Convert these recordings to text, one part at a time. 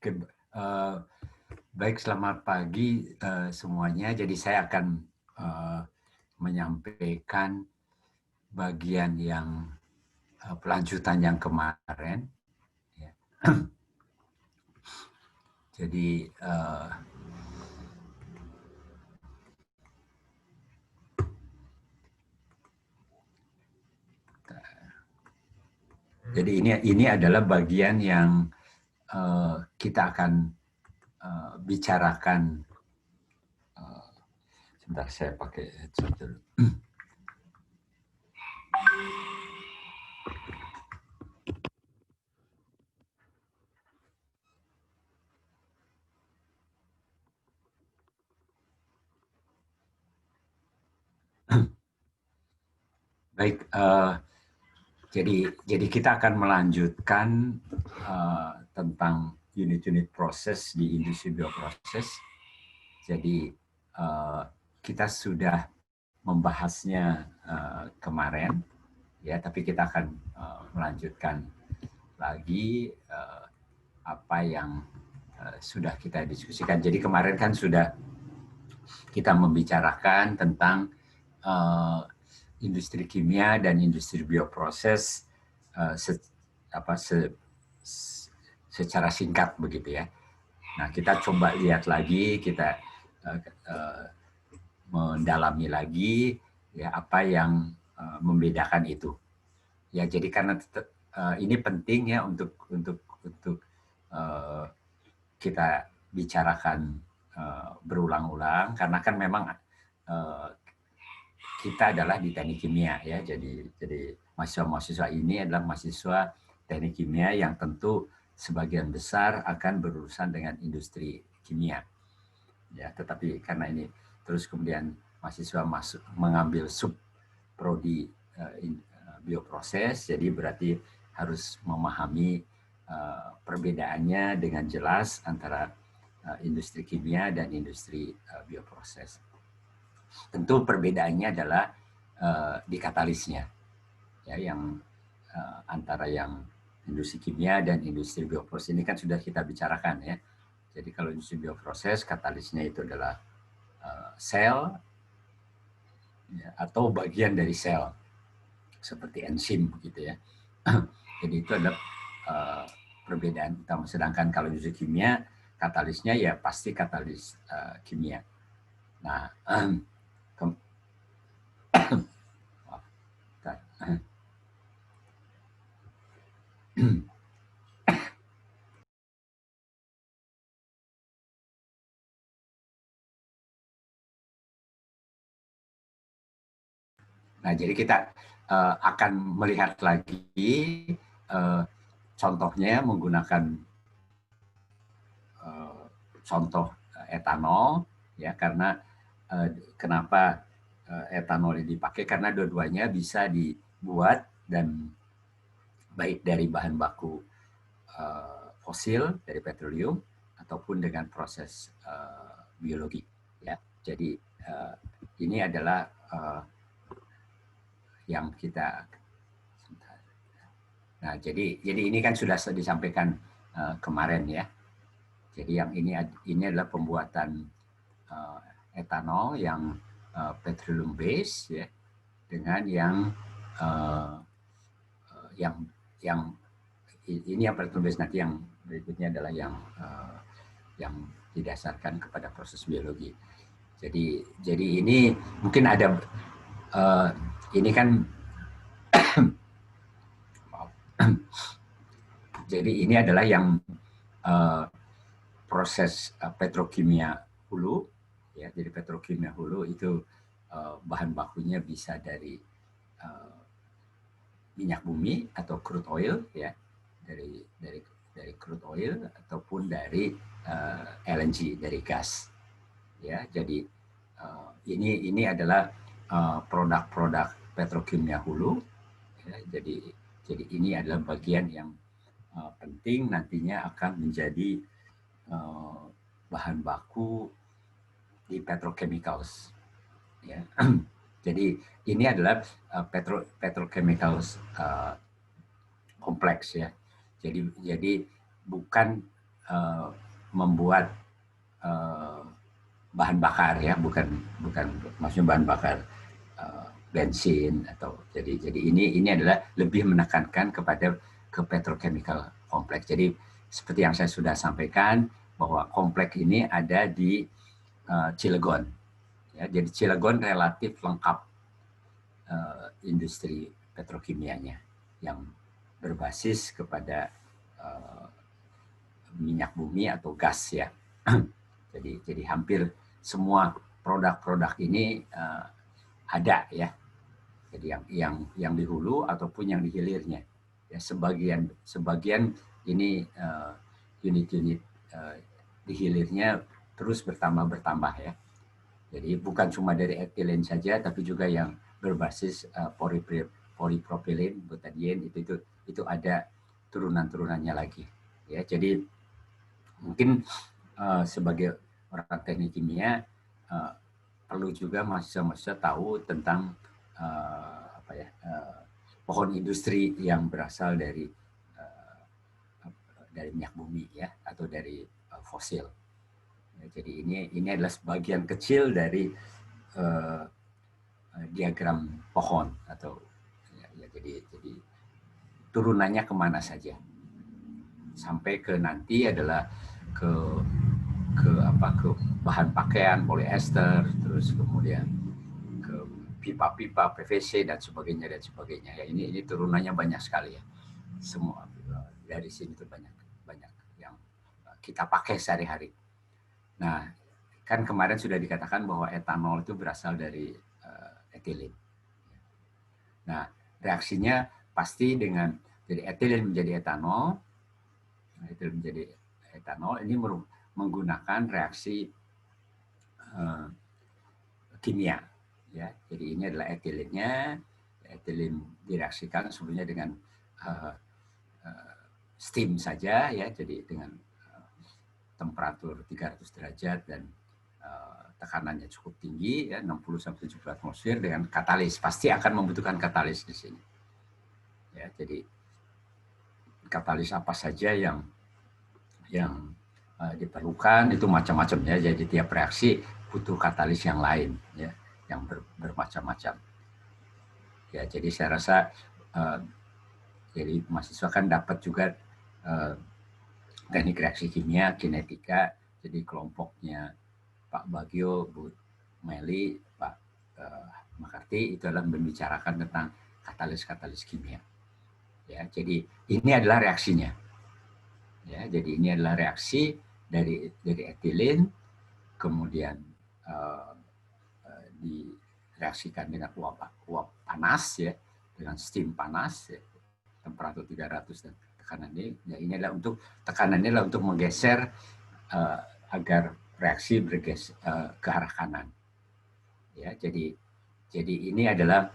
Oke, baik, selamat pagi semuanya. Jadi saya akan menyampaikan bagian yang pelanjutan yang kemarin. Ya. Jadi ini adalah bagian yang kita akan bicarakan. Sebentar, saya pakai headset dulu. Baik, jadi kita akan melanjutkan tentang unit-unit proses di industri bioproses. Jadi kita sudah membahasnya kemarin, ya, tapi kita akan melanjutkan lagi apa yang sudah kita diskusikan. Jadi kemarin kan sudah kita membicarakan tentang industri kimia dan industri bioproses secara singkat begitu ya. Nah, kita coba lihat lagi, kita mendalami lagi ya apa yang membedakan itu. Ya, jadi karena ini penting ya untuk kita bicarakan berulang-ulang, karena kan memang kita adalah di teknik kimia ya, jadi mahasiswa-mahasiswa ini adalah mahasiswa teknik kimia yang tentu sebagian besar akan berurusan dengan industri kimia ya, tetapi karena ini terus kemudian mahasiswa mengambil sub prodi bioproses, jadi berarti harus memahami perbedaannya dengan jelas antara industri kimia dan industri bioproses. Tentu perbedaannya adalah di katalisnya, ya, yang antara yang industri kimia dan industri bioproses ini kan sudah kita bicarakan ya. Jadi kalau industri bioproses, katalisnya itu adalah sel ya, atau bagian dari sel seperti enzim gitu ya. Jadi itu adalah perbedaan utama. Sedangkan kalau industri kimia, katalisnya ya pasti katalis kimia. Nah, nah, jadi kita akan melihat lagi contohnya menggunakan contoh etanol ya, karena kenapa etanol ini dipakai, karena dua-duanya bisa dibuat dan baik dari bahan baku fosil dari petroleum ataupun dengan proses biologi ya. Jadi ini adalah yang kita, nah, jadi ini kan sudah disampaikan kemarin ya. Jadi yang ini adalah pembuatan etanol yang petroleum base ya, dengan yang ini yang petroleum base. Nanti yang berikutnya adalah yang didasarkan kepada proses biologi. Jadi ini mungkin ada ini kan jadi ini adalah yang proses petrokimia hulu ya. Jadi petrokimia hulu itu bahan bakunya bisa dari minyak bumi atau crude oil ya, dari crude oil ataupun dari LNG, dari gas ya. Jadi ini adalah produk-produk petrokimia hulu ya. Jadi ini adalah bagian yang penting nantinya akan menjadi bahan baku di petrochemicals ya. Jadi ini adalah petrochemicals kompleks ya. Jadi bukan membuat bahan bakar ya, bukan maksudnya bahan bakar bensin atau jadi ini adalah lebih menekankan kepada ke petrochemical kompleks. Jadi seperti yang saya sudah sampaikan bahwa kompleks ini ada di Cilegon. Ya, jadi Cilegon relatif lengkap industri petrokimianya yang berbasis kepada minyak bumi atau gas ya. Jadi hampir semua produk-produk ini ada ya. Jadi yang di hulu ataupun yang di hilirnya. Ya, sebagian ini unit-unit di hilirnya terus bertambah ya. Jadi bukan cuma dari etilen saja, tapi juga yang berbasis polipropilin, butadiene itu ada turunan-turunannya lagi. Ya, jadi mungkin sebagai orang teknik kimia perlu juga mahasiswa-mahasiswa tahu tentang pohon industri yang berasal dari minyak bumi ya atau dari fosil. Ya, jadi ini adalah sebagian kecil dari diagram pohon atau ya, jadi turunannya kemana saja sampai ke nanti adalah ke bahan pakaian polyester, terus kemudian ke pipa-pipa PVC dan sebagainya. Ya, ini turunannya banyak sekali ya. Semua dari sini tuh banyak yang kita pakai sehari-hari. Nah, kan kemarin sudah dikatakan bahwa etanol itu berasal dari etilen. Nah, reaksinya pasti dengan jadi etilen menjadi etanol. Etilen menjadi etanol ini menggunakan reaksi kimia ya. Jadi ini adalah etilennya. Etilen direaksikan sebelumnya dengan steam saja ya. Jadi dengan temperatur 300 derajat dan tekanannya cukup tinggi ya, 60-70 atmosfer dengan katalis. Pasti akan membutuhkan katalis di sini. Ya, jadi katalis apa saja yang diperlukan itu macam-macam ya. Jadi tiap reaksi butuh katalis yang lain ya, yang bermacam-macam. Ya, jadi saya rasa jadi mahasiswa kan dapat juga teknik reaksi kimia, kinetika. Jadi kelompoknya Pak Bagio, Bu Meli, Pak Makarti itu adalah membicarakan tentang katalis kimia. Ya, jadi ini adalah reaksinya. Ya, jadi ini adalah reaksi dari etilen, kemudian direaksikan dengan uap panas ya, dengan steam panas ya, temperatur 300 dan tekanannya. Ya, ini adalah untuk tekanannya adalah untuk menggeser agar reaksi bergeser ke arah kanan. Ya, jadi ini adalah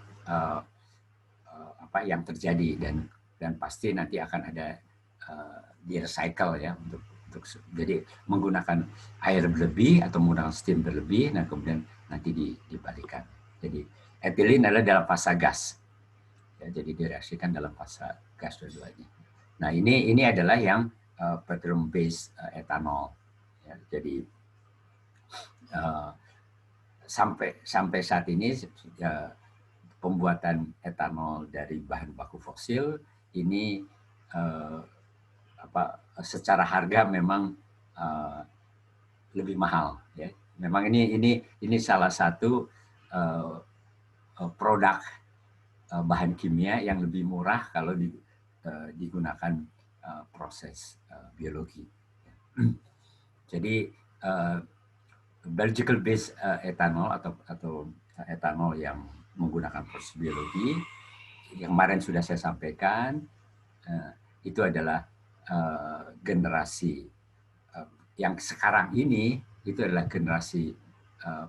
apa yang terjadi dan pasti nanti akan ada di recycle ya untuk jadi menggunakan air berlebih atau menggunakan steam berlebih, nah kemudian nanti dibalikan. Jadi etilen adalah dalam fase gas, ya, jadi direaksikan dalam fase gas dua-duanya. Nah ini adalah yang petroleum based ethanol. Ya, jadi sampai saat ini pembuatan etanol dari bahan baku fosil ini secara harga memang lebih mahal ya. Memang ini salah satu produk bahan kimia yang lebih murah kalau digunakan proses biologi. Jadi biological based ethanol atau etanol yang menggunakan proses biologi yang kemarin sudah saya sampaikan itu adalah generasi yang sekarang ini itu adalah generasi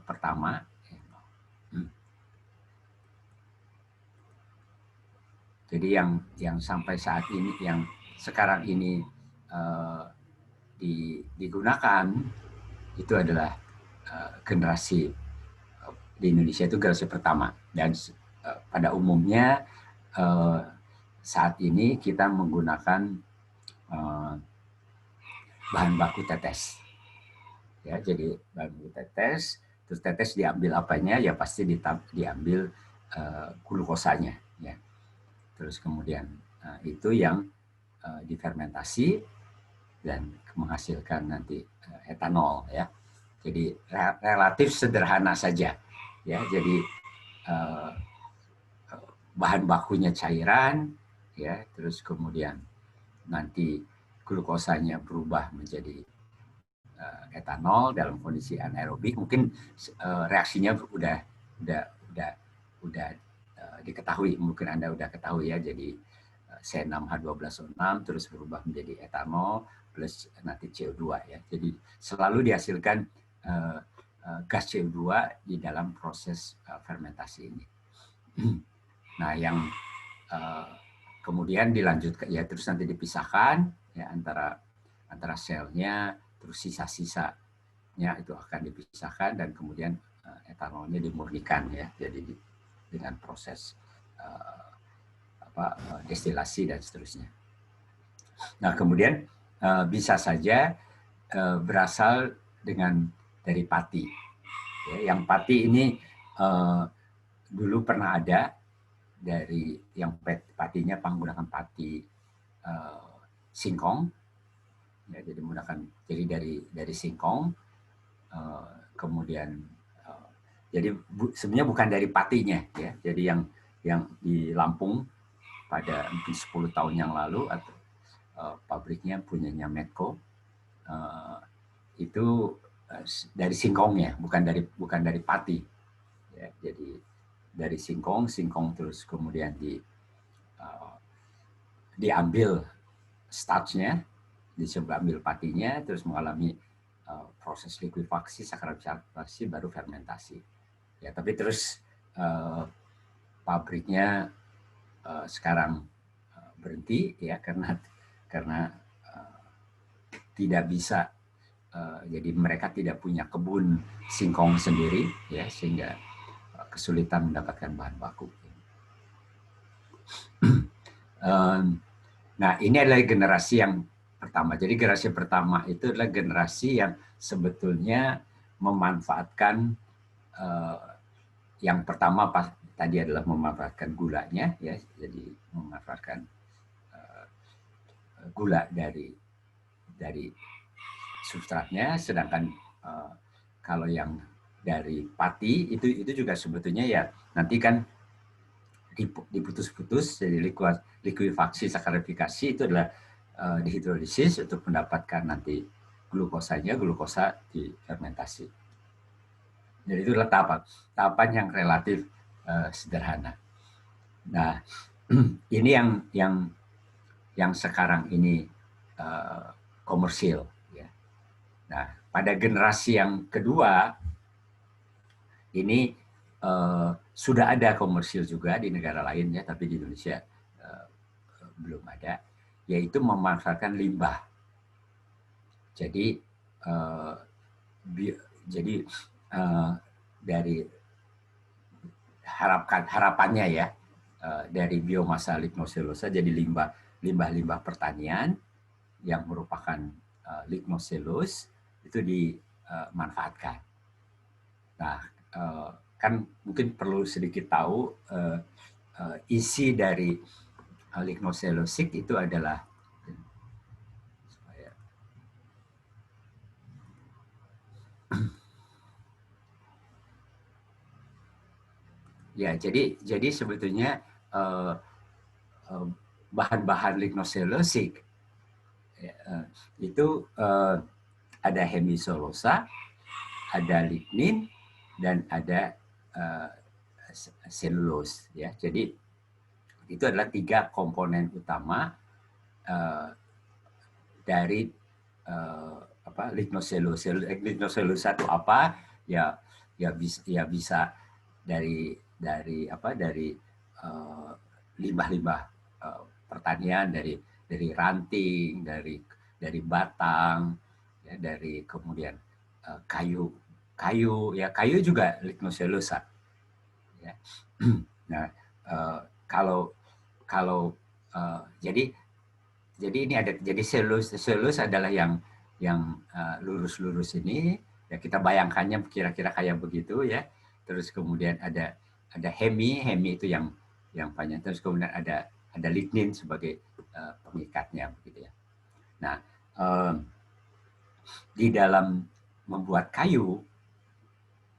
pertama. Jadi yang sampai saat ini, yang sekarang ini digunakan itu adalah generasi di Indonesia itu generasi pertama, dan pada umumnya saat ini kita menggunakan bahan baku tetes. Ya, jadi bahan baku tetes, terus tetes diambil apanya? Ya pasti diambil glukosanya. Ya. Terus kemudian itu yang difermentasi dan menghasilkan nanti etanol. Ya. Jadi relatif sederhana saja. Ya, jadi bahan bakunya cairan, ya, terus kemudian nanti glukosanya berubah menjadi etanol dalam kondisi anaerobik. Mungkin reaksinya udah diketahui, mungkin Anda udah ketahui ya. Jadi C6H12O6 terus berubah menjadi etanol plus nanti CO2 ya. Jadi selalu dihasilkan gas CO2 di dalam proses fermentasi ini. Nah, yang kemudian dilanjutkan ya, terus nanti dipisahkan ya antara selnya, terus sisa-sisanya itu akan dipisahkan dan kemudian etanolnya dimurnikan ya, jadi dengan proses destilasi dan seterusnya. Nah, kemudian bisa saja berasal dari pati. Ya, yang pati ini dulu pernah ada dari yang patinya menggunakan pati singkong, ya, jadi dari singkong, kemudian jadi sebenarnya bukan dari patinya ya, jadi yang di Lampung pada mungkin 10 tahun yang lalu atau pabriknya punyanya Medco itu dari singkongnya, bukan dari pati ya, jadi dari singkong terus kemudian diambil starchnya, diambil patinya, terus mengalami proses likuifaksi, sakarifikasi, baru fermentasi. Ya, tapi terus pabriknya sekarang berhenti ya karena tidak bisa, jadi mereka tidak punya kebun singkong sendiri ya, sehingga kesulitan mendapatkan bahan baku. Nah, ini adalah generasi yang pertama. Jadi generasi pertama itu adalah generasi yang sebetulnya memanfaatkan yang pertama tadi adalah memanfaatkan gulanya ya, jadi memanfaatkan gula dari substratnya, sedangkan kalau yang dari pati itu juga sebetulnya ya nanti kan diputus-putus, jadi likuifaksi, sakarifikasi itu adalah dihidrolisis untuk mendapatkan nanti glukosanya, glukosa difermentasi. Jadi itu adalah tahapan yang relatif sederhana. Nah, ini yang sekarang ini komersil. Ya. Nah, pada generasi yang kedua ini sudah ada komersil juga di negara lain ya, tapi di Indonesia belum ada, yaitu memanfaatkan limbah. Jadi dari harapannya ya, dari biomasa lignoselulosa jadi limbah pertanian yang merupakan lignoselus itu dimanfaatkan. Nah, kan mungkin perlu sedikit tahu isi dari lignosellusik itu adalah ya, jadi sebetulnya bahan-bahan lignosellusik itu ada hemiselulosa, ada lignin, dan ada selulose ya. Jadi itu adalah 3 komponen utama dari lignosellulosa. Lignosellulosa itu apa? Ya bisa dari limbah-limbah pertanian, dari ranting, dari batang, ya, dari kemudian kayu ya, kayu juga lignosellulosa. Ya. Nah, kalau jadi ini ada, jadi selulus adalah yang lurus-lurus ini, ya kita bayangkannya kira-kira kayak begitu ya. Terus kemudian ada hemi itu yang panjang. Terus kemudian ada lignin sebagai pengikatnya begitu ya. Nah, di dalam membuat kayu,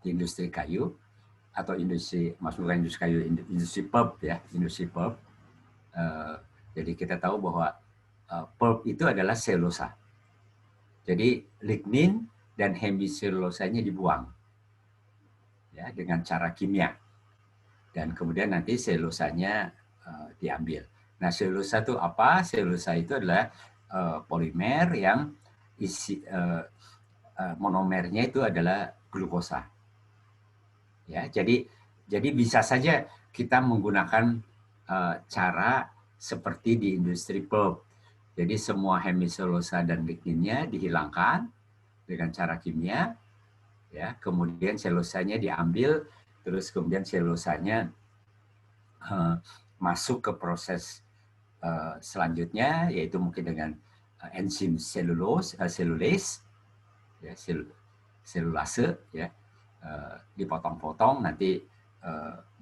di industri kayu atau industri, maksudnya industri kayu, industri pulp ya, industri pulp. Jadi kita tahu bahwa pulp itu adalah selulosa. Jadi lignin dan hemiselulosanya dibuang ya dengan cara kimia. Dan kemudian nanti selulosanya diambil. Nah, selulosa itu apa? Selulosa itu adalah polimer yang isi monomernya itu adalah glukosa. Ya, jadi bisa saja kita menggunakan cara seperti di industri pulp. Jadi semua hemiselulosa dan ligninnya dihilangkan dengan cara kimia, ya. Kemudian selulosanya diambil, terus kemudian selulosanya masuk ke proses selanjutnya, yaitu mungkin dengan enzim selulase, ya, selulase, ya, dipotong-potong nanti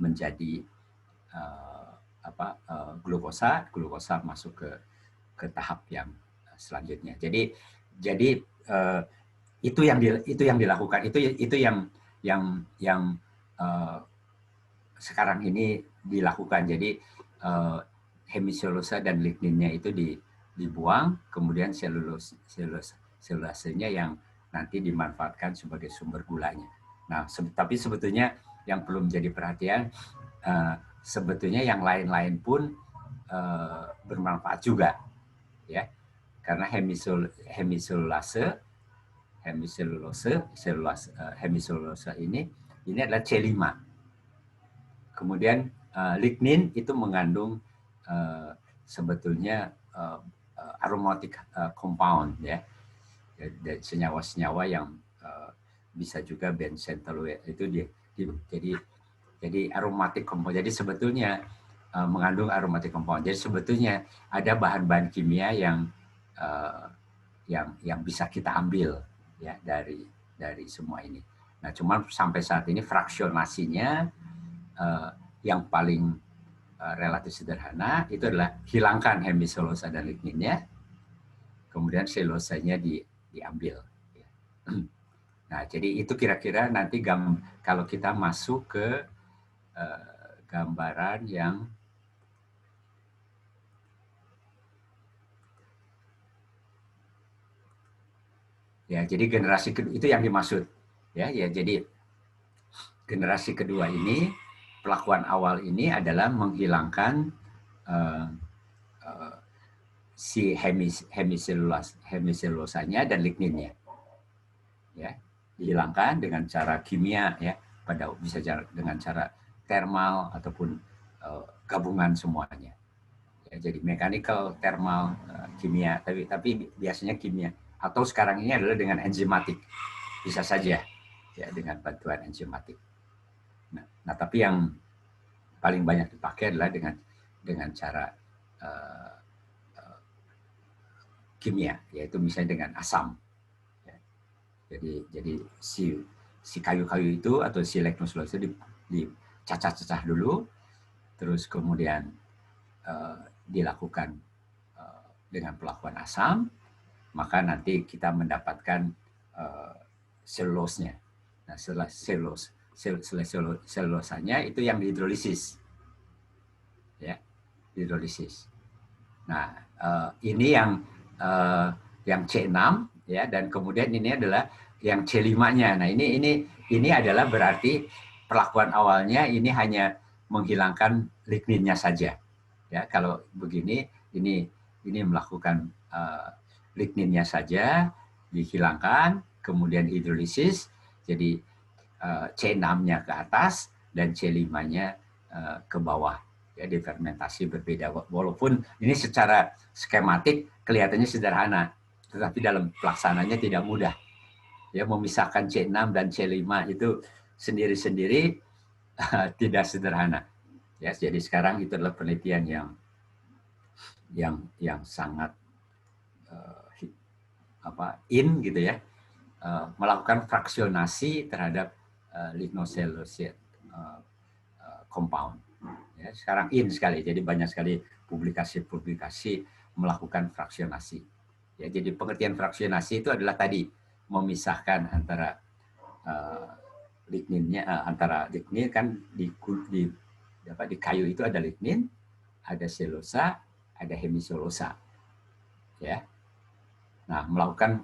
menjadi glukosa masuk ke tahap yang selanjutnya. Jadi itu yang dilakukan, itu yang sekarang ini dilakukan. Jadi hemiselulosa dan ligninnya itu dibuang, kemudian selulasenya yang nanti dimanfaatkan sebagai sumber gulanya. Nah, tapi sebetulnya yang belum jadi perhatian, sebetulnya yang lain-lain pun bermanfaat juga, ya, karena hemiselulosa ini adalah C5. Kemudian lignin itu mengandung sebetulnya aromatic compound, ya, senyawa-senyawa yang bisa juga benzen-toluene itu jadi aromatic compound. Jadi sebetulnya mengandung aromatic compound. Jadi sebetulnya ada bahan-bahan kimia yang bisa kita ambil ya dari semua ini. Nah, cuman sampai saat ini fraksionasinya yang paling relatif sederhana itu adalah hilangkan hemiselulosa dan ligninnya, kemudian selulosanya diambil. Nah, jadi itu kira-kira nanti kalau kita masuk ke gambaran yang ya, jadi generasi kedua itu yang dimaksud ya. Jadi generasi kedua ini, pelakuan awal ini adalah menghilangkan si hemiselulosanya dan ligninnya, ya, dihilangkan dengan cara kimia, ya, bisa dengan cara termal ataupun gabungan semuanya. Ya, jadi mechanical, thermal, kimia, tapi biasanya kimia, atau sekarang ini adalah dengan enzimatik, bisa saja ya dengan bantuan enzimatik. Nah, tapi yang paling banyak dipakai adalah dengan cara kimia, yaitu misalnya dengan asam. Ya. Jadi si kayu-kayu itu atau si leknoselulosa itu dicacah-cacah dulu, terus kemudian dilakukan dengan pelakuan asam, maka nanti kita mendapatkan selulosnya. Nah, setelah selulosanya itu yang dihidrolisis, ya, hidrolisis. Nah, ini yang C6, ya, dan kemudian ini adalah yang C5-nya. Nah, ini adalah berarti perlakuan awalnya ini hanya menghilangkan ligninnya saja. Ya, kalau begini ini melakukan ligninnya saja dihilangkan, kemudian hidrolisis, jadi C6-nya ke atas dan C5-nya ke bawah. Ya, difermentasi berbeda, walaupun ini secara skematik kelihatannya sederhana, tetapi dalam pelaksananya tidak mudah. Ya, memisahkan C6 dan C5 itu sendiri-sendiri tidak sederhana. Ya, jadi sekarang itu adalah penelitian yang sangat gitu ya, melakukan fraksionasi terhadap lignocellulose compound. Ya, sekarang sekali, jadi banyak sekali publikasi-publikasi melakukan fraksionasi. Ya, jadi pengertian fraksionasi itu adalah tadi memisahkan antara ligninnya, antara lignin kan di kayu itu ada lignin, ada selulosa, ada hemiselulosa. Ya. Nah, melakukan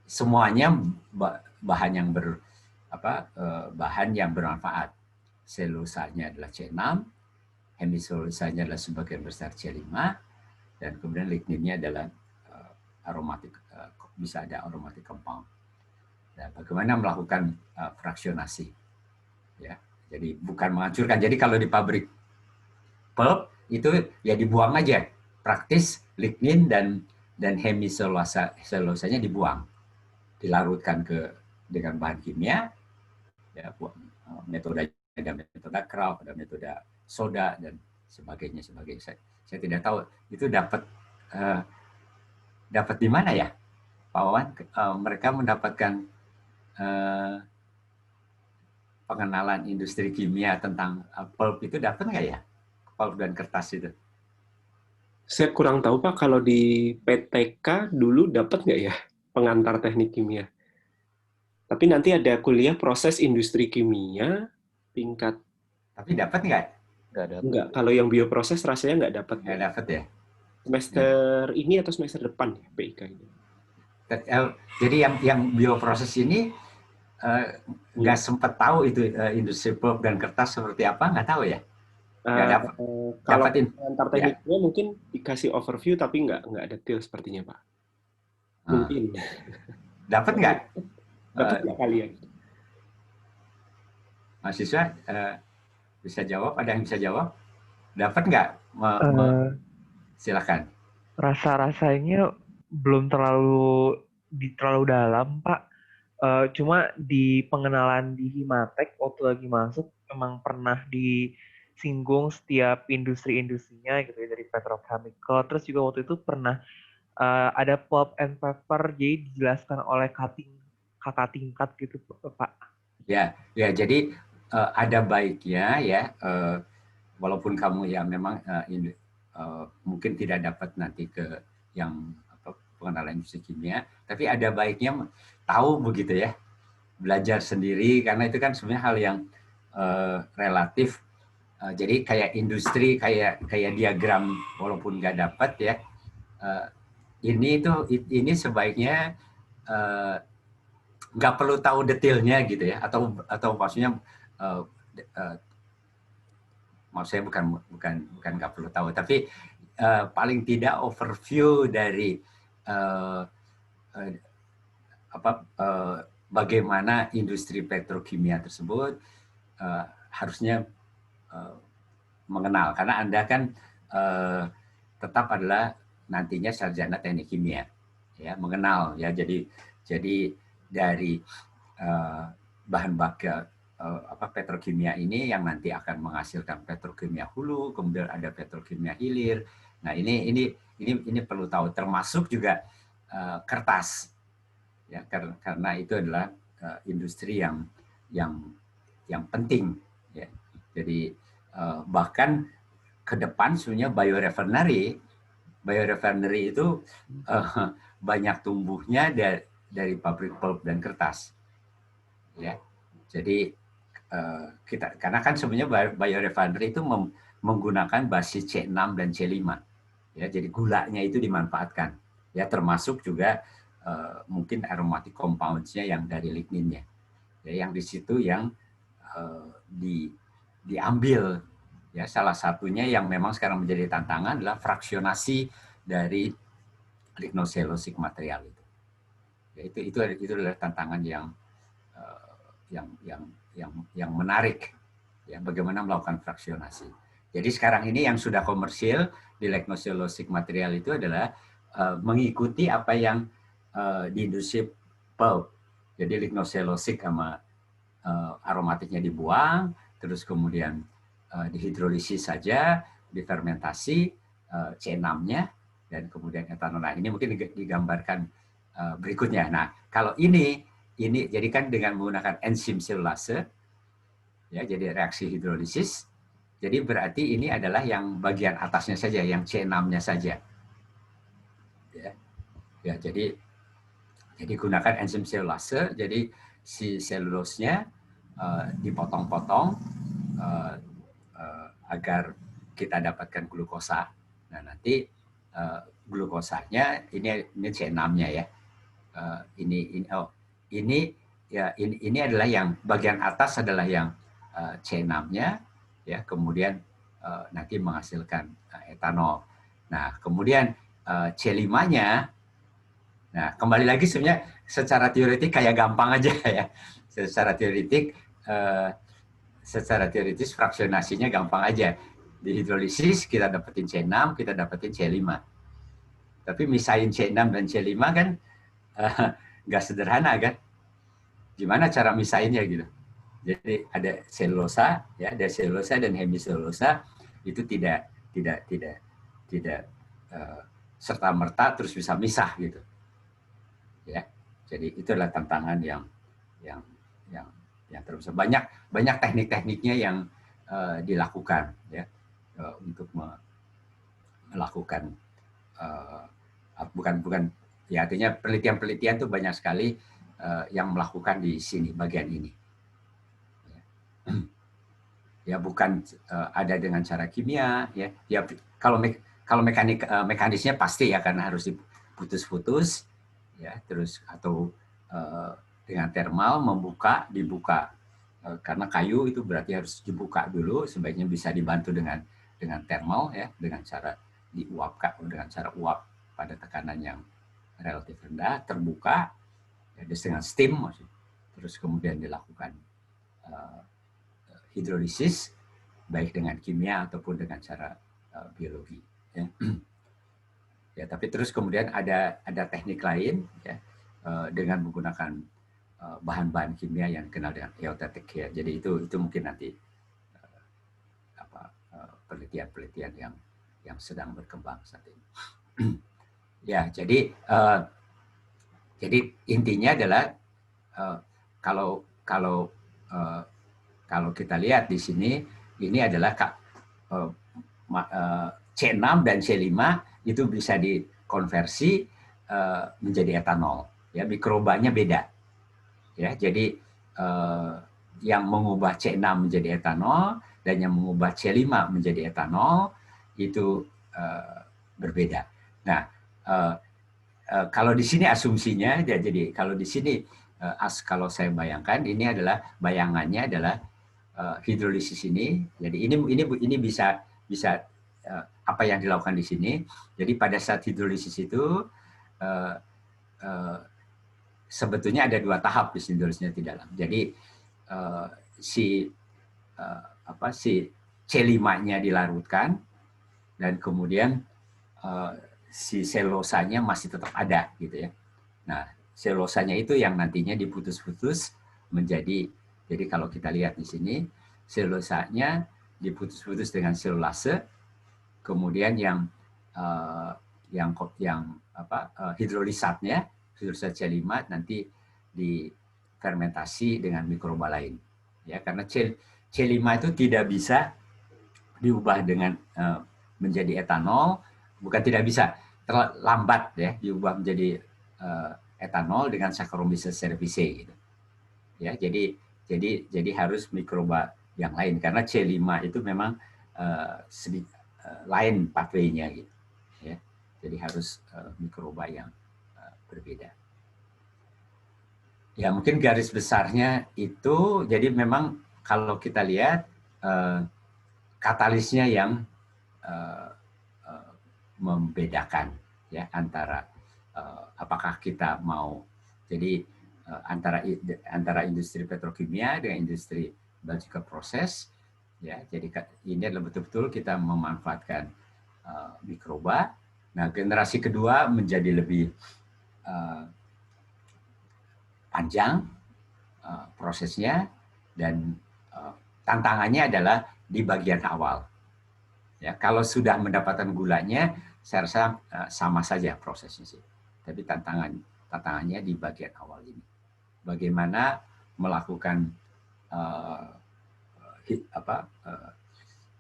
semuanya bahan yang bermanfaat. Selulosanya adalah C6, hemiselulosanya adalah sebagian besar C5, dan kemudian ligninnya adalah aromatik, bisa ada aromatic compound. Nah, bagaimana melakukan fraksionasi? Ya, jadi bukan menghancurkan. Jadi kalau di pabrik pulp itu ya dibuang aja, praktis lignin dan hemiselulosanya dibuang, dilarutkan dengan bahan kimia, ya, metode ada metode Kraft, ada metode soda dan sebagainya. Saya tidak tahu itu dapat di mana ya, Pak Wawan? Mereka mendapatkan pengenalan industri kimia tentang pulp itu dapat nggak ya? Pulp dan kertas itu. Saya kurang tahu Pak, kalau di PTK dulu dapat nggak ya pengantar teknik kimia? Tapi nanti ada kuliah proses industri kimia tingkat. Tapi dapat nggak? Enggak, kalau yang bioproses rasanya nggak dapat. Nggak dapat ya. Semester ini atau semester depan ya PIK ini. Jadi yang bioproses ini nggak sempat tahu itu industri pulp dan kertas seperti apa, nggak tahu ya. Nggak dapat. Kalau pengantar tekniknya mungkin dikasih overview tapi nggak detail sepertinya Pak. Mungkin. Dapat nggak? Dapat nggak kalian? Mahasiswa bisa jawab? Ada yang bisa jawab? Dapat nggak? Silakan. Rasa-rasanya belum terlalu dalam, Pak. Cuma di pengenalan di Himatek waktu lagi masuk memang pernah disinggung setiap industri-industrinya gitu ya, dari petrochemical. Terus juga waktu itu pernah ada pulp and paper, jadi dijelaskan oleh kakak tingkat gitu, Pak. Ya, jadi ada baiknya ya, walaupun kamu ya memang mungkin tidak dapat nanti ke yang pengenalan industri kimia, tapi ada baiknya tahu begitu ya, belajar sendiri, karena itu kan sebenarnya hal yang relatif. Jadi kayak industri, kayak diagram, walaupun nggak dapat ya, ini sebaiknya nggak perlu tahu detailnya gitu ya, atau maksudnya maksud saya bukan nggak perlu tahu, tapi paling tidak overview dari bagaimana industri petrokimia tersebut harusnya mengenal, karena Anda kan tetap adalah nantinya sarjana teknik kimia, ya, mengenal ya. Jadi dari bahan baku petrokimia ini yang nanti akan menghasilkan petrokimia hulu, kemudian ada petrokimia hilir. Nah, ini perlu tahu, termasuk juga kertas, ya, karena itu adalah industri yang penting, ya. Jadi bahkan ke depan sebenarnya biorefinery itu banyak tumbuhnya dari pabrik pulp dan kertas, ya. Jadi karena kan sebenarnya biorefinery itu menggunakan basis C6 dan C5, ya. Jadi gulanya itu dimanfaatkan, ya, termasuk juga mungkin aromatic compounds-nya yang dari ligninnya, ya, yang di situ yang diambil, ya. Salah satunya yang memang sekarang menjadi tantangan adalah fraksionasi dari lignocellulosic material itu. Ya, itu adalah tantangan yang menarik, ya, bagaimana melakukan fraksionasi. Jadi sekarang ini yang sudah komersil di lignocellulosic material itu adalah mengikuti apa yang di industri pulp. Jadi lignocellulosic sama aromatiknya dibuang, terus kemudian dihidrolisis saja, difermentasi C6-nya, dan kemudian etanol. Nah, ini mungkin digambarkan berikutnya. Nah, kalau ini jadi kan dengan menggunakan enzim selulase, ya, jadi reaksi hidrolisis. Jadi berarti ini adalah yang bagian atasnya saja, yang C6-nya saja. Ya, jadi gunakan enzim selulase. Jadi si selulosnya dipotong-potong agar kita dapatkan glukosa. Nah, nanti glukosanya ini C6-nya ya. Ini adalah yang bagian atas adalah yang C6-nya ya, kemudian nanti menghasilkan etanol. Nah, kemudian C5-nya, nah kembali lagi sebenarnya secara teoretik kayak gampang aja ya. Secara teoritis fraksionasinya gampang aja. Di hidrolisis kita dapetin C6, kita dapetin C5. Tapi misahin C6 dan C5 kan nggak sederhana kan? Gimana cara misahinnya gitu? Jadi ada selulosa, ya, ada selulosa dan hemiselulosa itu tidak serta merta terus bisa misah gitu, ya. Jadi itulah tantangan yang terus banyak teknik-tekniknya yang dilakukan, ya, untuk melakukan bukan ya, artinya penelitian tuh banyak sekali yang melakukan di sini bagian ini. Ya, bukan ada dengan cara kimia, ya. Ya kalau mekanisnya pasti ya, karena harus diputus-putus, ya, terus atau dengan termal dibuka karena kayu itu berarti harus dibuka dulu, sebaiknya bisa dibantu dengan termal, ya, dengan cara diuapkan, dengan cara uap pada tekanan yang relatif rendah, terbuka, ya, dengan steam, terus kemudian dilakukan hidrolisis baik dengan kimia ataupun dengan cara biologi, ya. Ya, tapi terus kemudian ada teknik lain, ya, dengan menggunakan bahan-bahan kimia yang dikenal dengan eotetik, ya. Jadi itu mungkin nanti penelitian yang sedang berkembang saat ini. Ya, jadi intinya adalah kalau kita lihat di sini, ini adalah C6 dan C5 itu bisa dikonversi menjadi etanol. Ya, mikrobanya beda. Ya, jadi yang mengubah C6 menjadi etanol dan yang mengubah C5 menjadi etanol itu berbeda. Nah, kalau di sini asumsinya, jadi kalau di sini kalau saya bayangkan, ini adalah bayangannya adalah hidrolisis ini. Jadi ini bisa apa yang dilakukan di sini. Jadi pada saat hidrolisis itu sebetulnya ada 2 tahap di hidrolisisnya di dalam. Jadi si C5-nya dilarutkan dan kemudian si selulosanya masih tetap ada gitu ya. Nah, selulosanya itu yang nantinya diputus-putus menjadi, jadi kalau kita lihat di sini, selulosanya diputus-putus dengan selulase, kemudian hidrolisatnya, hidrolisat C5 nanti difermentasi dengan mikroba lain. Ya, karena C5 itu tidak bisa diubah dengan menjadi etanol, bukan tidak bisa, terlambat ya diubah menjadi etanol dengan Saccharomyces cerevisiae gitu. Ya, jadi harus mikroba yang lain karena C5 itu memang lain pathway-nya gitu. Ya. Jadi harus mikroba yang berbeda. Ya, mungkin garis besarnya itu, jadi memang kalau kita lihat katalisnya yang membedakan ya antara apakah kita mau jadi antara industri petrokimia dengan industri biological process, ya. Jadi ini adalah betul-betul kita memanfaatkan mikroba. Nah, generasi kedua menjadi lebih panjang prosesnya, dan tantangannya adalah di bagian awal. Ya, kalau sudah mendapatkan gulanya, saya rasa sama saja prosesnya sih. Tapi tantangannya di bagian awal ini. Bagaimana melakukan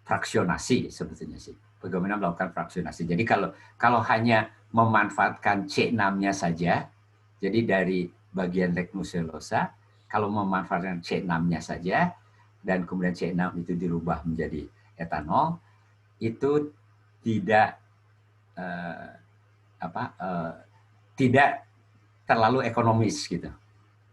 fraksionasi sebetulnya sih. Bagaimana melakukan fraksionasi. Jadi kalau hanya memanfaatkan C6-nya saja, jadi dari bagian legnoselulosa, kalau memanfaatkan C6-nya saja, dan kemudian C6 itu dirubah menjadi etanol, itu tidak tidak terlalu ekonomis gitu.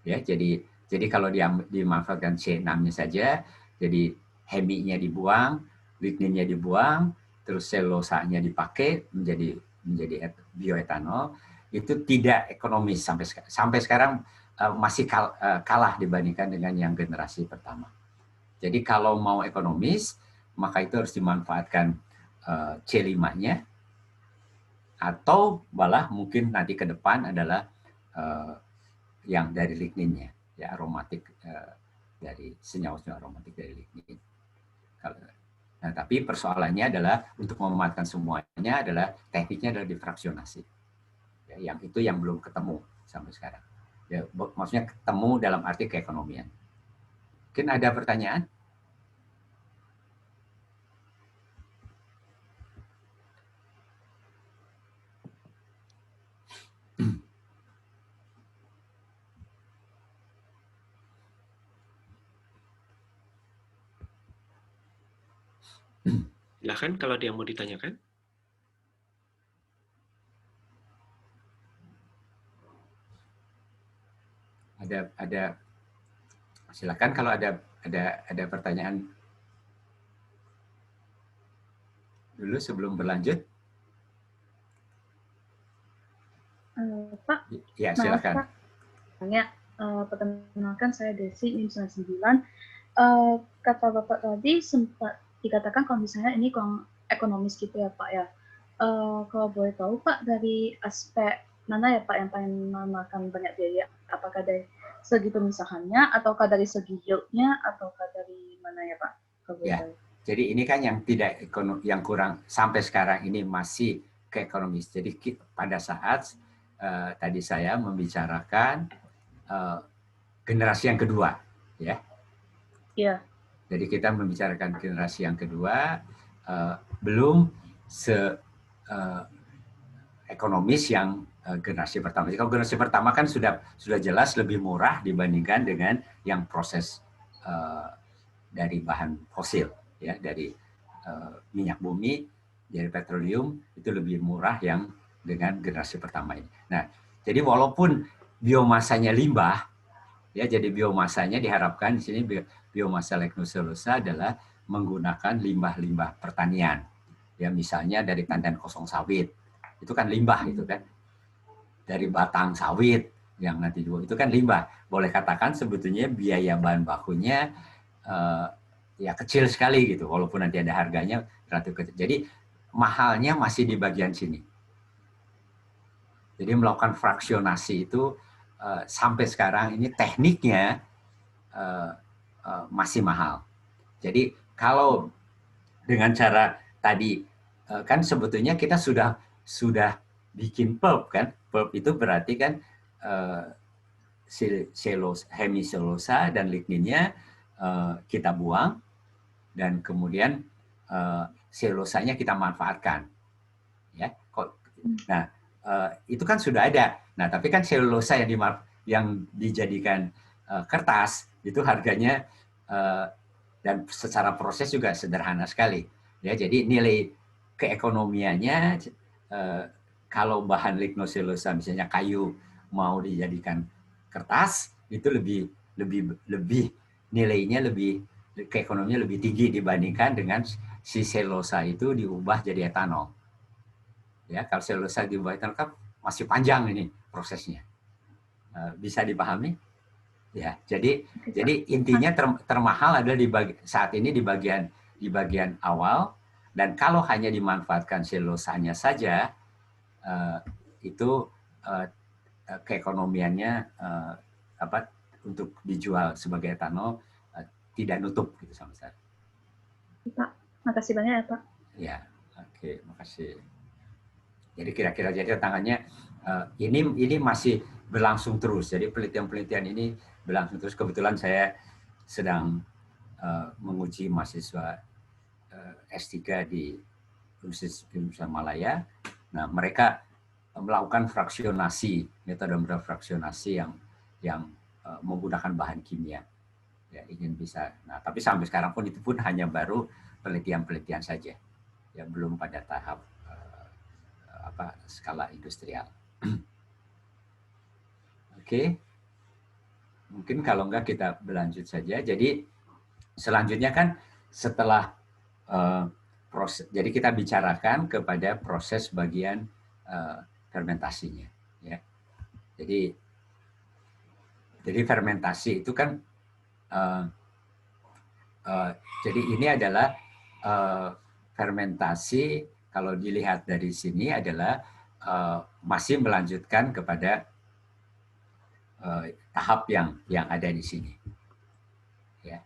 Ya, jadi kalau dimanfaatkan C6-nya saja, jadi heminya dibuang, ligninnya dibuang, terus selulosanya dipakai menjadi bioetanol, itu tidak ekonomis sampai sekarang masih kalah dibandingkan dengan yang generasi pertama. Jadi kalau mau ekonomis, maka itu harus dimanfaatkan C5-nya, atau malah mungkin nanti ke depan adalah yang dari ligninnya, ya, aromatik, dari senyawa-senyawa aromatik dari lignin. Nah, tapi persoalannya adalah untuk memanfaatkan semuanya adalah tekniknya adalah difraksionasi. Ya, yang belum ketemu sampai sekarang. Ya, maksudnya ketemu dalam arti keekonomian. Mungkin ada pertanyaan? Silakan kalau ada yang mau ditanyakan. Ada silakan kalau ada pertanyaan dulu sebelum berlanjut. Pak, Ya, silakan. Perkenalkan saya Desi, NIM 99. Kata Bapak tadi sempat dikatakan kalau misalnya ini kurang ekonomis gitu ya Pak ya. Kalau boleh tahu Pak, dari aspek mana ya Pak yang paling memakan banyak biaya? Apakah dari segi pemisahannya, ataukah dari segi yield-nya, ataukah dari mana ya Pak? Ya, jadi ini kan yang yang kurang sampai sekarang ini masih ke ekonomis. Jadi pada saat tadi saya membicarakan generasi yang kedua, ya. Iya. Jadi kita membicarakan generasi yang kedua, belum ekonomis yang generasi pertama. Jadi kalau generasi pertama kan sudah jelas lebih murah dibandingkan dengan yang proses dari bahan fosil, ya, dari minyak bumi, dari petroleum, itu lebih murah yang dengan generasi pertama ini. Nah, jadi walaupun biomasanya limbah, ya, jadi biomasanya diharapkan di sini biomasa legnoselulosa adalah menggunakan limbah-limbah pertanian, ya, misalnya dari tandan kosong sawit, itu kan limbah itu kan, dari batang sawit yang nanti juga itu kan limbah. Boleh katakan sebetulnya biaya bahan bakunya ya kecil sekali gitu, walaupun nanti ada harganya relatif kecil. Jadi mahalnya masih di bagian sini. Jadi melakukan fraksionasi itu sampai sekarang ini tekniknya masih mahal. Jadi kalau dengan cara tadi kan sebetulnya kita sudah bikin pulp kan. Pulp itu berarti kan hemiselulosa dan ligninnya kita buang, dan kemudian selulosanya kita manfaatkan, ya. Nah, itu kan sudah ada. Nah, tapi kan selulosa yang dijadikan kertas itu harganya dan secara proses juga sederhana sekali, ya. Jadi nilai keekonomiannya kalau bahan lignoselulosa misalnya kayu mau dijadikan kertas itu lebih nilainya keekonominya lebih tinggi dibandingkan dengan si selulosa itu diubah jadi etanol. Ya, kalau selulosa diubah etanol kan masih panjang ini prosesnya. Bisa dipahami? Ya, jadi intinya termahal adalah saat ini di bagian awal, dan kalau hanya dimanfaatkan selulosanya saja itu keekonomiannya untuk dijual sebagai etanol tidak nutup gitu sama sekali. Pak, makasih banyak ya Pak. Ya, oke, makasih. Jadi kira-kira jadi tantangannya ini masih berlangsung terus. Jadi penelitian-penelitian ini berlangsung terus. Kebetulan saya sedang menguji mahasiswa S3 di Universitas Malaya. Nah, mereka melakukan fraksionasi, metode fraksionasi yang menggunakan bahan kimia. Ya, ingin bisa. Nah, tapi sampai sekarang pun itu pun hanya baru penelitian-penelitian saja. Ya, belum pada tahap skala industrial. Oke. Mungkin kalau enggak kita berlanjut saja. Jadi selanjutnya kan setelah proses, jadi kita bicarakan kepada proses bagian fermentasinya. Ya. Jadi fermentasi itu kan jadi ini adalah fermentasi kalau dilihat dari sini adalah masih melanjutkan kepada tahap yang ada di sini, ya,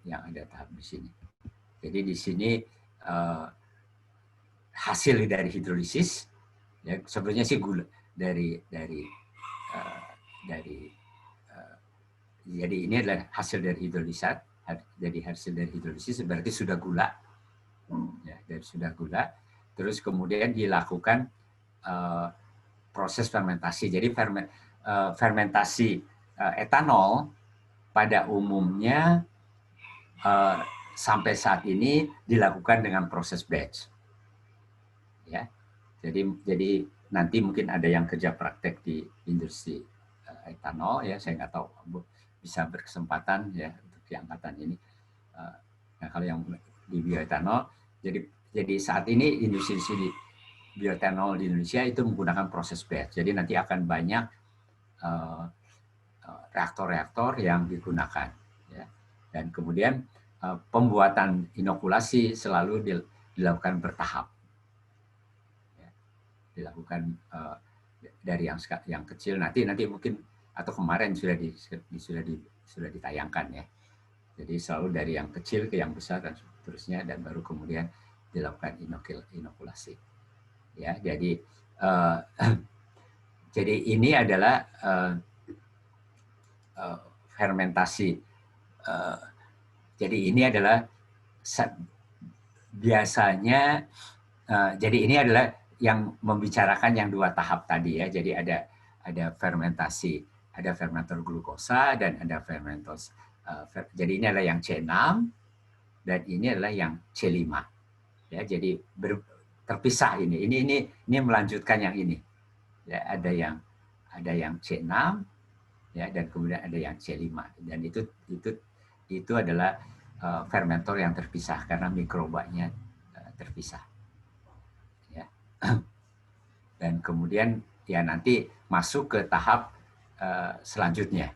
yang ada tahap di sini. Jadi di sini hasil dari hidrolisis, ya, sebenarnya sih gula jadi ini adalah hasil dari hidrolisat. Jadi hasil dari hidrolisis berarti sudah gula, ya, dari sudah gula. Terus kemudian dilakukan proses fermentasi. Jadi fermentasi etanol pada umumnya sampai saat ini dilakukan dengan proses batch. Ya, jadi nanti mungkin ada yang kerja praktek di industri etanol, ya, saya nggak tahu bisa berkesempatan ya untuk di angkatan ini. Nah, kalau yang di bioetanol, jadi saat ini industri bioetanol di Indonesia itu menggunakan proses batch. Jadi nanti akan banyak reaktor-reaktor yang digunakan, ya. Dan kemudian pembuatan inokulasi selalu dilakukan bertahap, ya. Dilakukan dari yang kecil nanti mungkin atau kemarin sudah ditayangkan, ya. Jadi selalu dari yang kecil ke yang besar dan seterusnya, dan baru kemudian dilakukan inokulasi, ya. Jadi jadi ini adalah fermentasi. Jadi ini adalah biasanya, jadi ini adalah yang membicarakan yang dua tahap tadi, ya. Jadi ada fermentasi, ada fermenter glukosa dan ada fermentos. Jadi ini adalah yang C6 dan ini adalah yang C5. Ya, jadi terpisah ini. Ini melanjutkan yang ini. Ya, ada yang C6, ya, dan kemudian ada yang C5, dan itu adalah fermentor yang terpisah karena mikrobanya terpisah, ya. Dan kemudian ya nanti masuk ke tahap selanjutnya,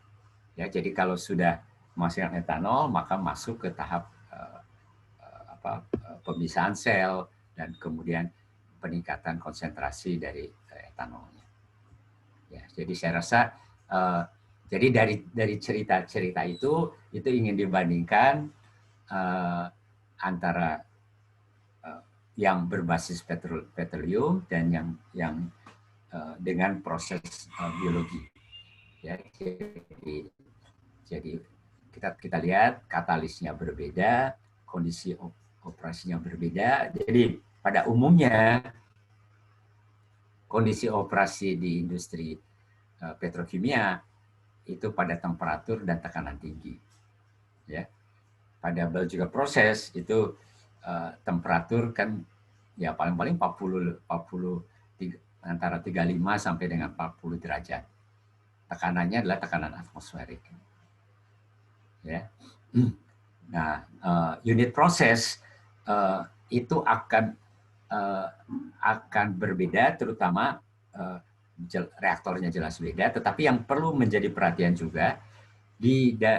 ya. Jadi kalau sudah menghasilkan etanol maka masuk ke tahap pemisahan sel dan kemudian peningkatan konsentrasi dari etanolnya. Ya, jadi saya rasa jadi dari cerita-cerita itu ingin dibandingkan antara yang berbasis petroleum dan yang dengan proses biologi. Ya, jadi kita lihat katalisnya berbeda, kondisi operasinya berbeda. Jadi pada umumnya kondisi operasi di industri petrokimia itu pada temperatur dan tekanan tinggi, ya. Pada biological proses itu temperatur kan ya paling 40 antara 35 sampai dengan 40 derajat. Tekanannya adalah tekanan atmosferik, ya. Nah, unit proses itu akan berbeda, terutama reaktornya jelas beda, tetapi yang perlu menjadi perhatian juga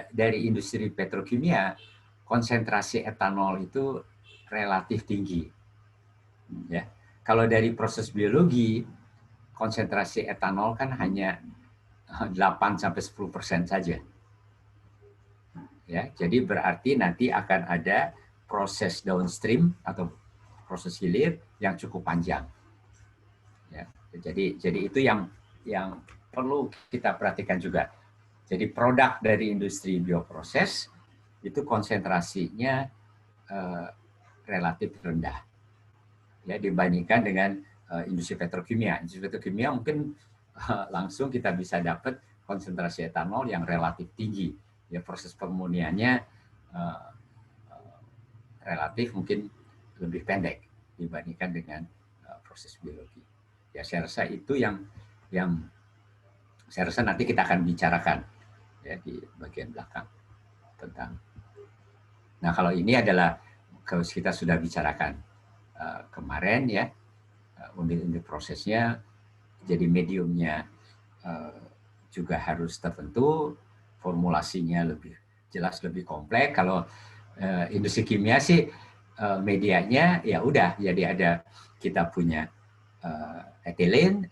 dari industri petrokimia, konsentrasi etanol itu relatif tinggi, ya. Kalau dari proses biologi, konsentrasi etanol kan hanya 8-10% saja, ya. Jadi berarti nanti akan ada proses downstream atau proses hilir yang cukup panjang, ya. Jadi itu yang yang perlu kita perhatikan juga. Jadi produk dari industri bioproses itu konsentrasinya relatif rendah ya dibandingkan dengan industri petrokimia. Industri petrokimia mungkin langsung kita bisa dapat konsentrasi etanol yang relatif tinggi. Ya proses permurniannya relatif mungkin lebih pendek dibandingkan dengan proses biologi. Ya saya rasa itu yang saya rasa nanti kita akan bicarakan ya di bagian belakang tentang. Nah kalau ini adalah kalau kita sudah bicarakan kemarin ya unit-unit prosesnya, jadi mediumnya juga harus tertentu, formulasinya lebih jelas lebih kompleks. Kalau industri kimia sih medianya ya udah jadi ada kita punya etilen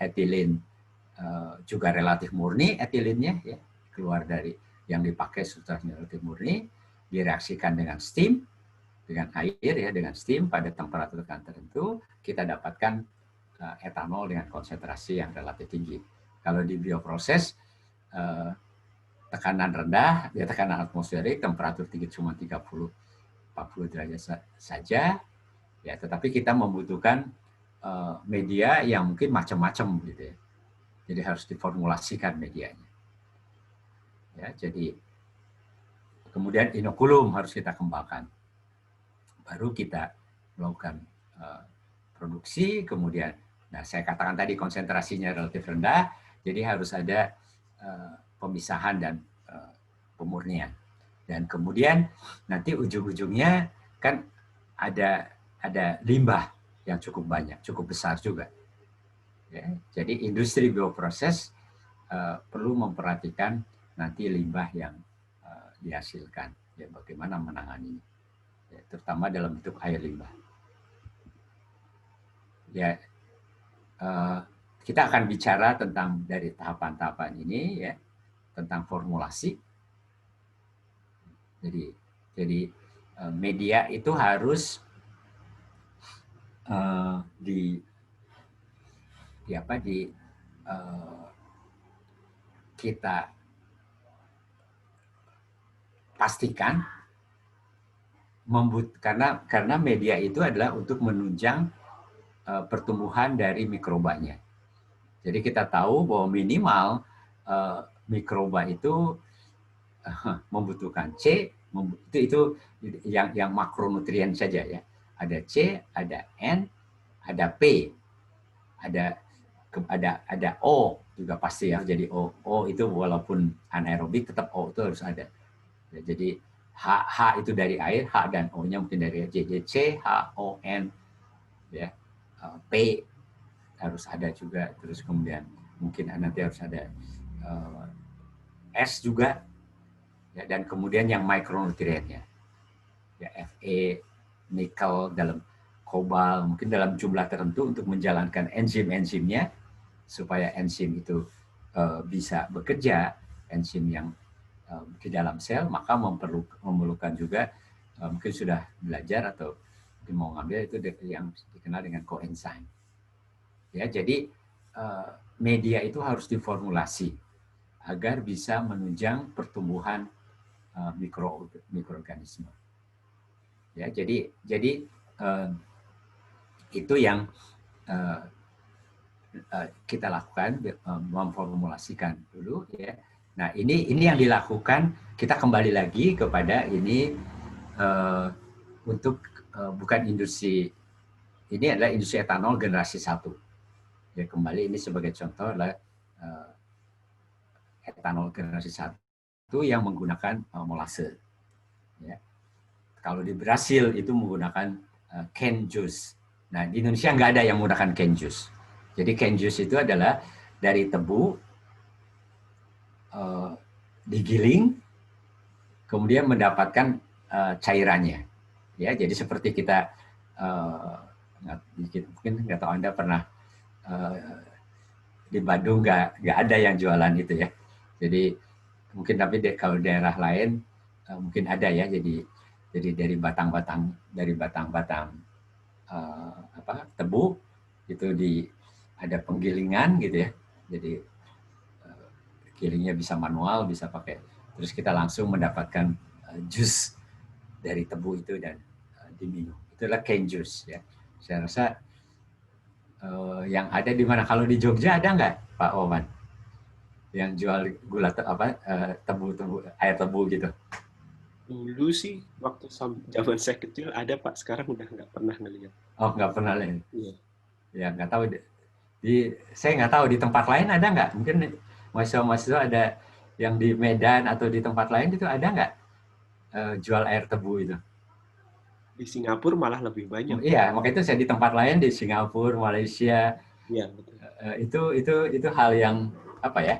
juga relatif murni etilennya ya keluar dari yang dipakai substratnya relatif murni direaksikan dengan steam dengan air ya dengan steam pada temperatur tertentu kita dapatkan etanol dengan konsentrasi yang relatif tinggi. Kalau di bioproses tekanan rendah ya tekanan atmosferik temperatur tinggi cuma 30-40 derajat saja ya tetapi kita membutuhkan media yang mungkin macam-macam gitu ya. Jadi harus diformulasikan medianya. Ya, jadi kemudian inokulum harus kita kembangkan. Baru kita melakukan produksi, kemudian, nah saya katakan tadi konsentrasinya relatif rendah, jadi harus ada pemisahan dan pemurnian. Dan kemudian nanti ujung-ujungnya kan ada limbah yang cukup banyak, cukup besar juga. Ya, jadi industri bioproses perlu memperhatikan nanti limbah yang dihasilkan, ya, bagaimana menangani, ya, terutama dalam bentuk air limbah. Ya, kita akan bicara tentang dari tahapan-tahapan ini, ya, tentang formulasi. Jadi media itu harus kita pastikan karena media itu adalah untuk menunjang pertumbuhan dari mikrobanya. Jadi kita tahu bahwa minimal mikroba itu membutuhkan C, itu yang makronutrien saja ya. Ada C, ada N, ada P, ada O juga pasti ya. Jadi O itu walaupun anaerobik tetap O itu harus ada. Ya, jadi H itu dari air, H dan O-nya mungkin dari C, H, O, N, ya, P harus ada juga. Terus kemudian mungkin nanti harus ada S juga, ya, dan kemudian yang mikronutriennya, ya, Fe, nikel, dalam kobal, mungkin dalam jumlah tertentu untuk menjalankan enzim-enzimnya supaya enzim itu bisa bekerja, enzim yang di dalam sel, maka memerlukan juga mungkin sudah belajar atau mau ngambil itu yang dikenal dengan koenzim. Ya, jadi media itu harus diformulasi agar bisa menunjang pertumbuhan mikroorganisme. Ya, jadi itu yang kita lakukan, memformulasikan dulu ya. Nah, ini yang dilakukan, kita kembali lagi kepada ini untuk bukan industri, ini adalah industri etanol generasi 1. Ya, kembali ini sebagai contoh adalah etanol generasi 1 yang menggunakan molase. Ya. Kalau di Brasil itu menggunakan cane juice. Nah, di Indonesia nggak ada yang menggunakan cane juice. Jadi cane juice itu adalah dari tebu, digiling, kemudian mendapatkan cairannya. Ya, jadi seperti kita mungkin nggak tahu Anda pernah di Bandung nggak ada yang jualan itu ya. Jadi mungkin tapi kalau daerah lain mungkin ada ya. Jadi dari batang-batang tebu itu ada penggilingan gitu ya. Jadi gilingnya bisa manual, bisa pakai. Terus kita langsung mendapatkan jus dari tebu itu dan diminum. Itulah cane juice ya. Saya rasa yang ada di mana? Kalau di Jogja ada nggak, Pak Oman? Yang jual gula tebu air tebu gitu? Dulu sih waktu zaman saya kecil ada Pak, sekarang udah nggak pernah ngelihat. Oh, nggak pernah lihat. Iya. Ya nggak tahu. Saya nggak tahu di tempat lain ada nggak? Mungkin mahasiswa ada yang di Medan atau di tempat lain itu ada nggak jual air tebu itu? Di Singapura malah lebih banyak. Iya, makanya itu saya di tempat lain di Singapura, Malaysia. Iya, betul. Itu hal yang apa ya?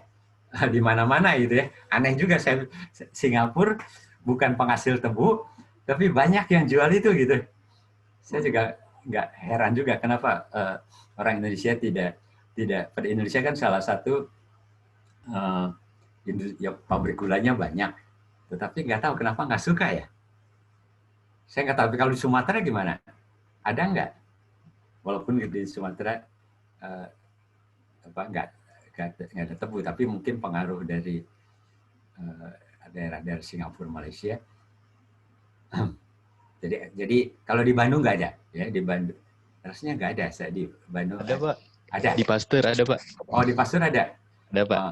Di mana-mana gitu ya. Aneh juga, saya Singapura bukan penghasil tebu, tapi banyak yang jual itu gitu. Saya juga nggak heran juga kenapa orang Indonesia tidak pada Indonesia kan salah satu ya, pabrik gulanya banyak, tetapi nggak tahu kenapa nggak suka ya. Saya nggak tahu. Tapi kalau di Sumatera gimana? Ada nggak? Walaupun di Sumatera nggak ada tebu, tapi mungkin pengaruh dari daerah Singapura, Malaysia. Jadi kalau di Bandung nggak ada, ya di Bandung rasanya nggak ada. Saya di Bandung ada Pak. Ada. Di Pasteur ada Pak. Oh, di Pasteur ada. Ada Pak.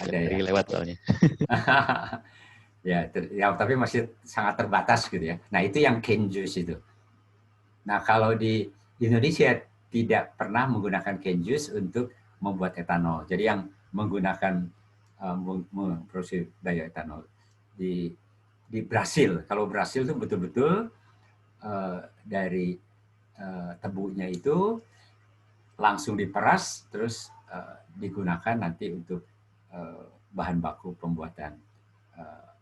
Ada ya. Lewat soalnya. ya, tapi masih sangat terbatas gitu ya. Nah itu yang cane juice itu. Nah kalau di Indonesia tidak pernah menggunakan cane juice untuk membuat etanol. Jadi yang menggunakan memproduksi bioetanol di Brasil. Kalau Brasil itu betul-betul dari tebunya itu langsung diperas, terus digunakan nanti untuk bahan baku pembuatan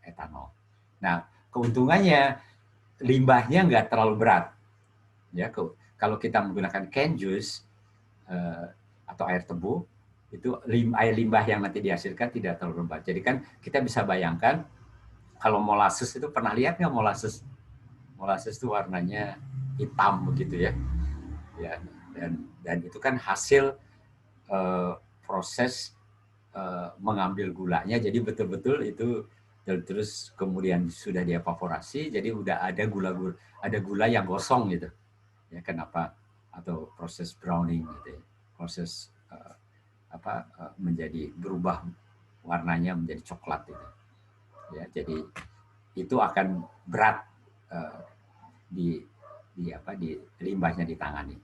etanol. Nah, keuntungannya limbahnya nggak terlalu berat. Ya, kalau kita menggunakan cane juice atau air tebu, itu air limbah yang nanti dihasilkan tidak terlalu berat. Jadi kan kita bisa bayangkan kalau molasses itu, pernah lihat nggak molasses? Molasses itu warnanya hitam begitu ya. Ya, dan itu kan hasil proses mengambil gulanya, jadi betul-betul itu terus kemudian sudah dievaporasi, jadi udah ada gula yang gosong gitu ya. Kenapa? Atau proses browning gitu ya, proses menjadi berubah warnanya menjadi coklat gitu ya. Jadi itu akan berat di limbahnya ditangani.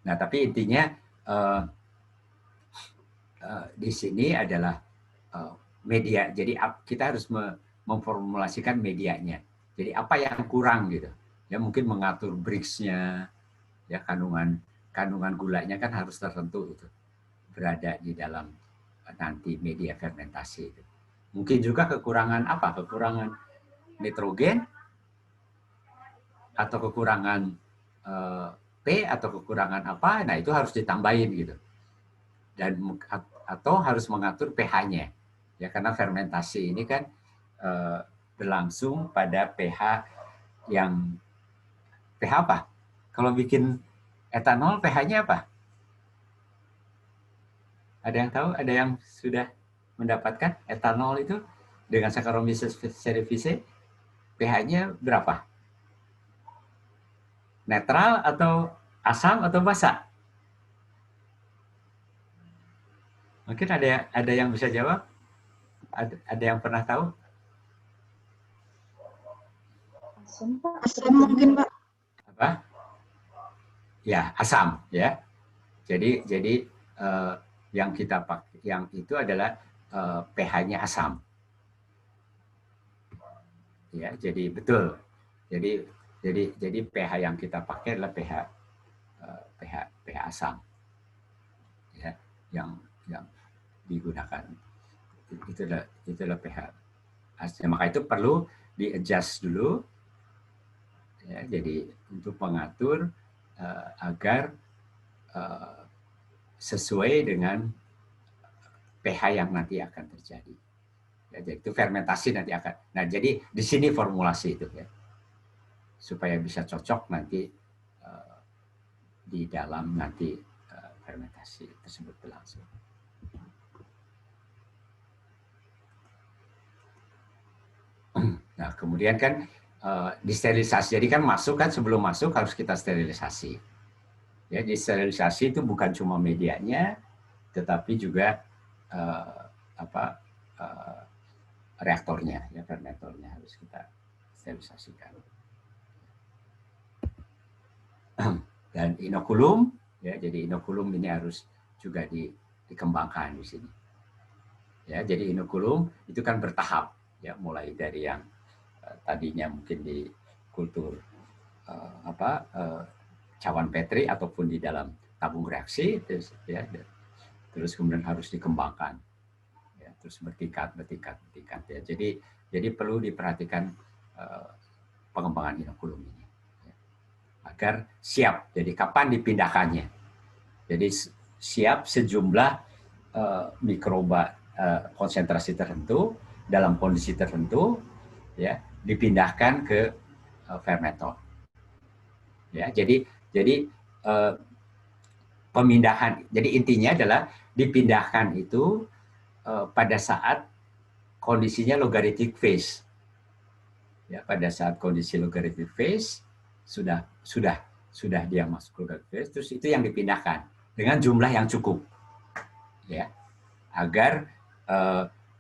Nah tapi intinya di sini adalah media. Jadi kita harus memformulasikan medianya. Jadi apa yang kurang gitu? Ya mungkin mengatur Brix-nya, ya kandungan gulanya kan harus tertentu itu, berada di dalam nanti media fermentasi itu. Mungkin juga kekurangan apa? Kekurangan nitrogen atau kekurangan P atau kekurangan apa? Nah itu harus ditambahin gitu. Dan atau harus mengatur pH-nya. Ya, karena fermentasi ini kan berlangsung pada pH yang pH apa? Kalau bikin etanol pH-nya apa? Ada yang tahu? Ada yang sudah mendapatkan etanol itu dengan Saccharomyces cerevisiae pH-nya berapa? Netral atau asam atau basa? Mungkin ada yang bisa jawab? Ada yang pernah tahu? Asam, Pak. Asam mungkin, Pak. Apa? Ya, asam ya. Jadi yang kita pakai yang itu adalah pH-nya asam. Ya, jadi betul. Jadi pH yang kita pakai adalah pH asam. Ya, yang digunakan itulah pH asam. Maka itu perlu di-adjust dulu. Ya, jadi untuk mengatur agar sesuai dengan pH yang nanti akan terjadi. Ya, jadi itu fermentasi nanti akan. Nah, jadi di sini formulasi itu ya, supaya bisa cocok nanti di dalam nanti fermentasi tersebut berlangsung. kemudian kan disterilisasi. Jadi kan masuk kan sebelum masuk harus kita sterilisasi. Ya, disterilisasi itu bukan cuma medianya, tetapi juga reaktornya, ya fermentornya harus kita sterilisasikan. Dan inokulum, ya jadi inokulum ini harus juga dikembangkan di sini. Ya, jadi inokulum itu kan bertahap, ya mulai dari yang tadinya mungkin di kultur cawan petri ataupun di dalam tabung reaksi, terus kemudian harus dikembangkan. Terus bertingkat ya. Jadi perlu diperhatikan pengembangan inokulum ini ya, agar siap. Jadi kapan dipindahkannya? Jadi siap sejumlah mikroba konsentrasi tertentu dalam kondisi tertentu ya dipindahkan ke fermentor. Ya, jadi pemindahan. Jadi intinya adalah dipindahkan itu pada saat kondisinya logarithmic phase. Ya, pada saat kondisi logarithmic phase sudah dia masuk logarithmic phase, terus itu yang dipindahkan dengan jumlah yang cukup. Ya. Agar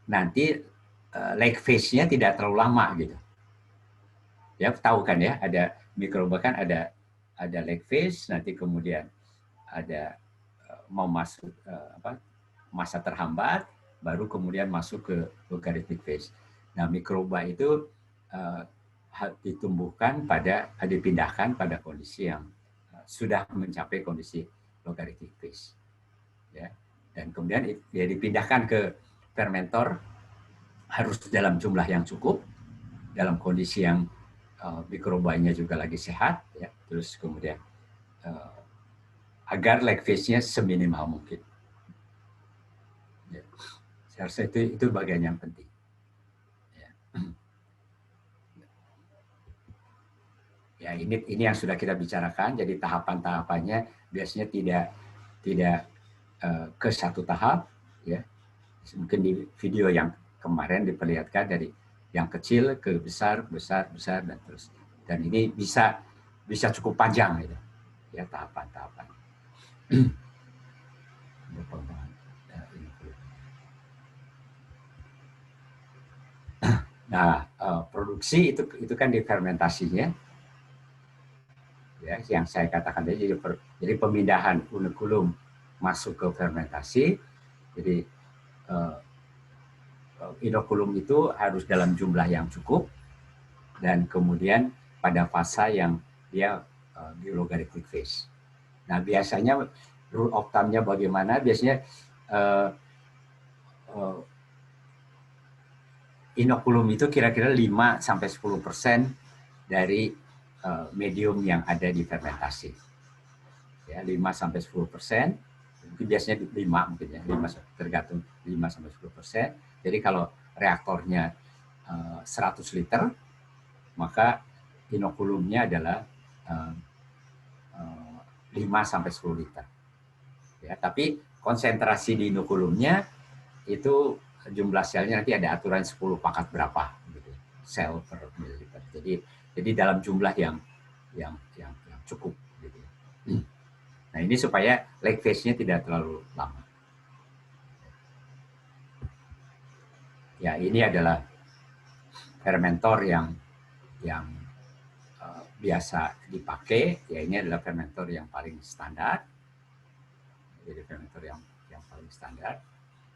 nanti lag phase-nya tidak terlalu lama gitu. Ya, tahu kan ya, ada mikroba kan ada lag phase, nanti kemudian ada mau masuk masa terhambat, baru kemudian masuk ke logarithmic phase. Nah, mikroba itu dipindahkan pada kondisi yang sudah mencapai kondisi logarithmic phase. Ya. Dan kemudian dia dipindahkan ke fermentor harus dalam jumlah yang cukup, dalam kondisi yang mikrobanya juga lagi sehat, ya. Terus kemudian agar lag phase-nya seminimal mungkin. Ya. Saya rasa itu bagian yang penting. Ya, ya ini yang sudah kita bicarakan. Jadi tahapan-tahapannya biasanya tidak ke satu tahap, ya. Mungkin di video yang kemarin diperlihatkan dari yang kecil ke besar, dan terus. Dan ini bisa cukup panjang, gitu. Ya, tahapan-tahapan. Nah, produksi itu kan difermentasinya, ya, yang saya katakan tadi. Jadi pemindahan inokulum masuk ke fermentasi. Jadi inokulum itu harus dalam jumlah yang cukup dan kemudian pada fase yang dia di logarithmic phase. Nah, biasanya rule of thumb-nya bagaimana? Biasanya inokulum itu kira-kira 5-10% dari medium yang ada di fermentasi. Ya, 5-10%, mungkin biasanya 5 mungkin ya, 5 tergantung 5-10%. Jadi kalau reaktornya 100 liter, maka inokulumnya adalah 5-10 liter. Ya, tapi konsentrasi di inokulumnya itu jumlah selnya nanti ada aturan 10 pangkat berapa gitu, sel per mililiter. Jadi dalam jumlah yang cukup gitu. Nah, ini supaya lag phase-nya tidak terlalu lama. Ya, ini adalah fermentor yang biasa dipakai. Ya, ini adalah fermentor yang paling standar. Jadi fermentor yang paling standar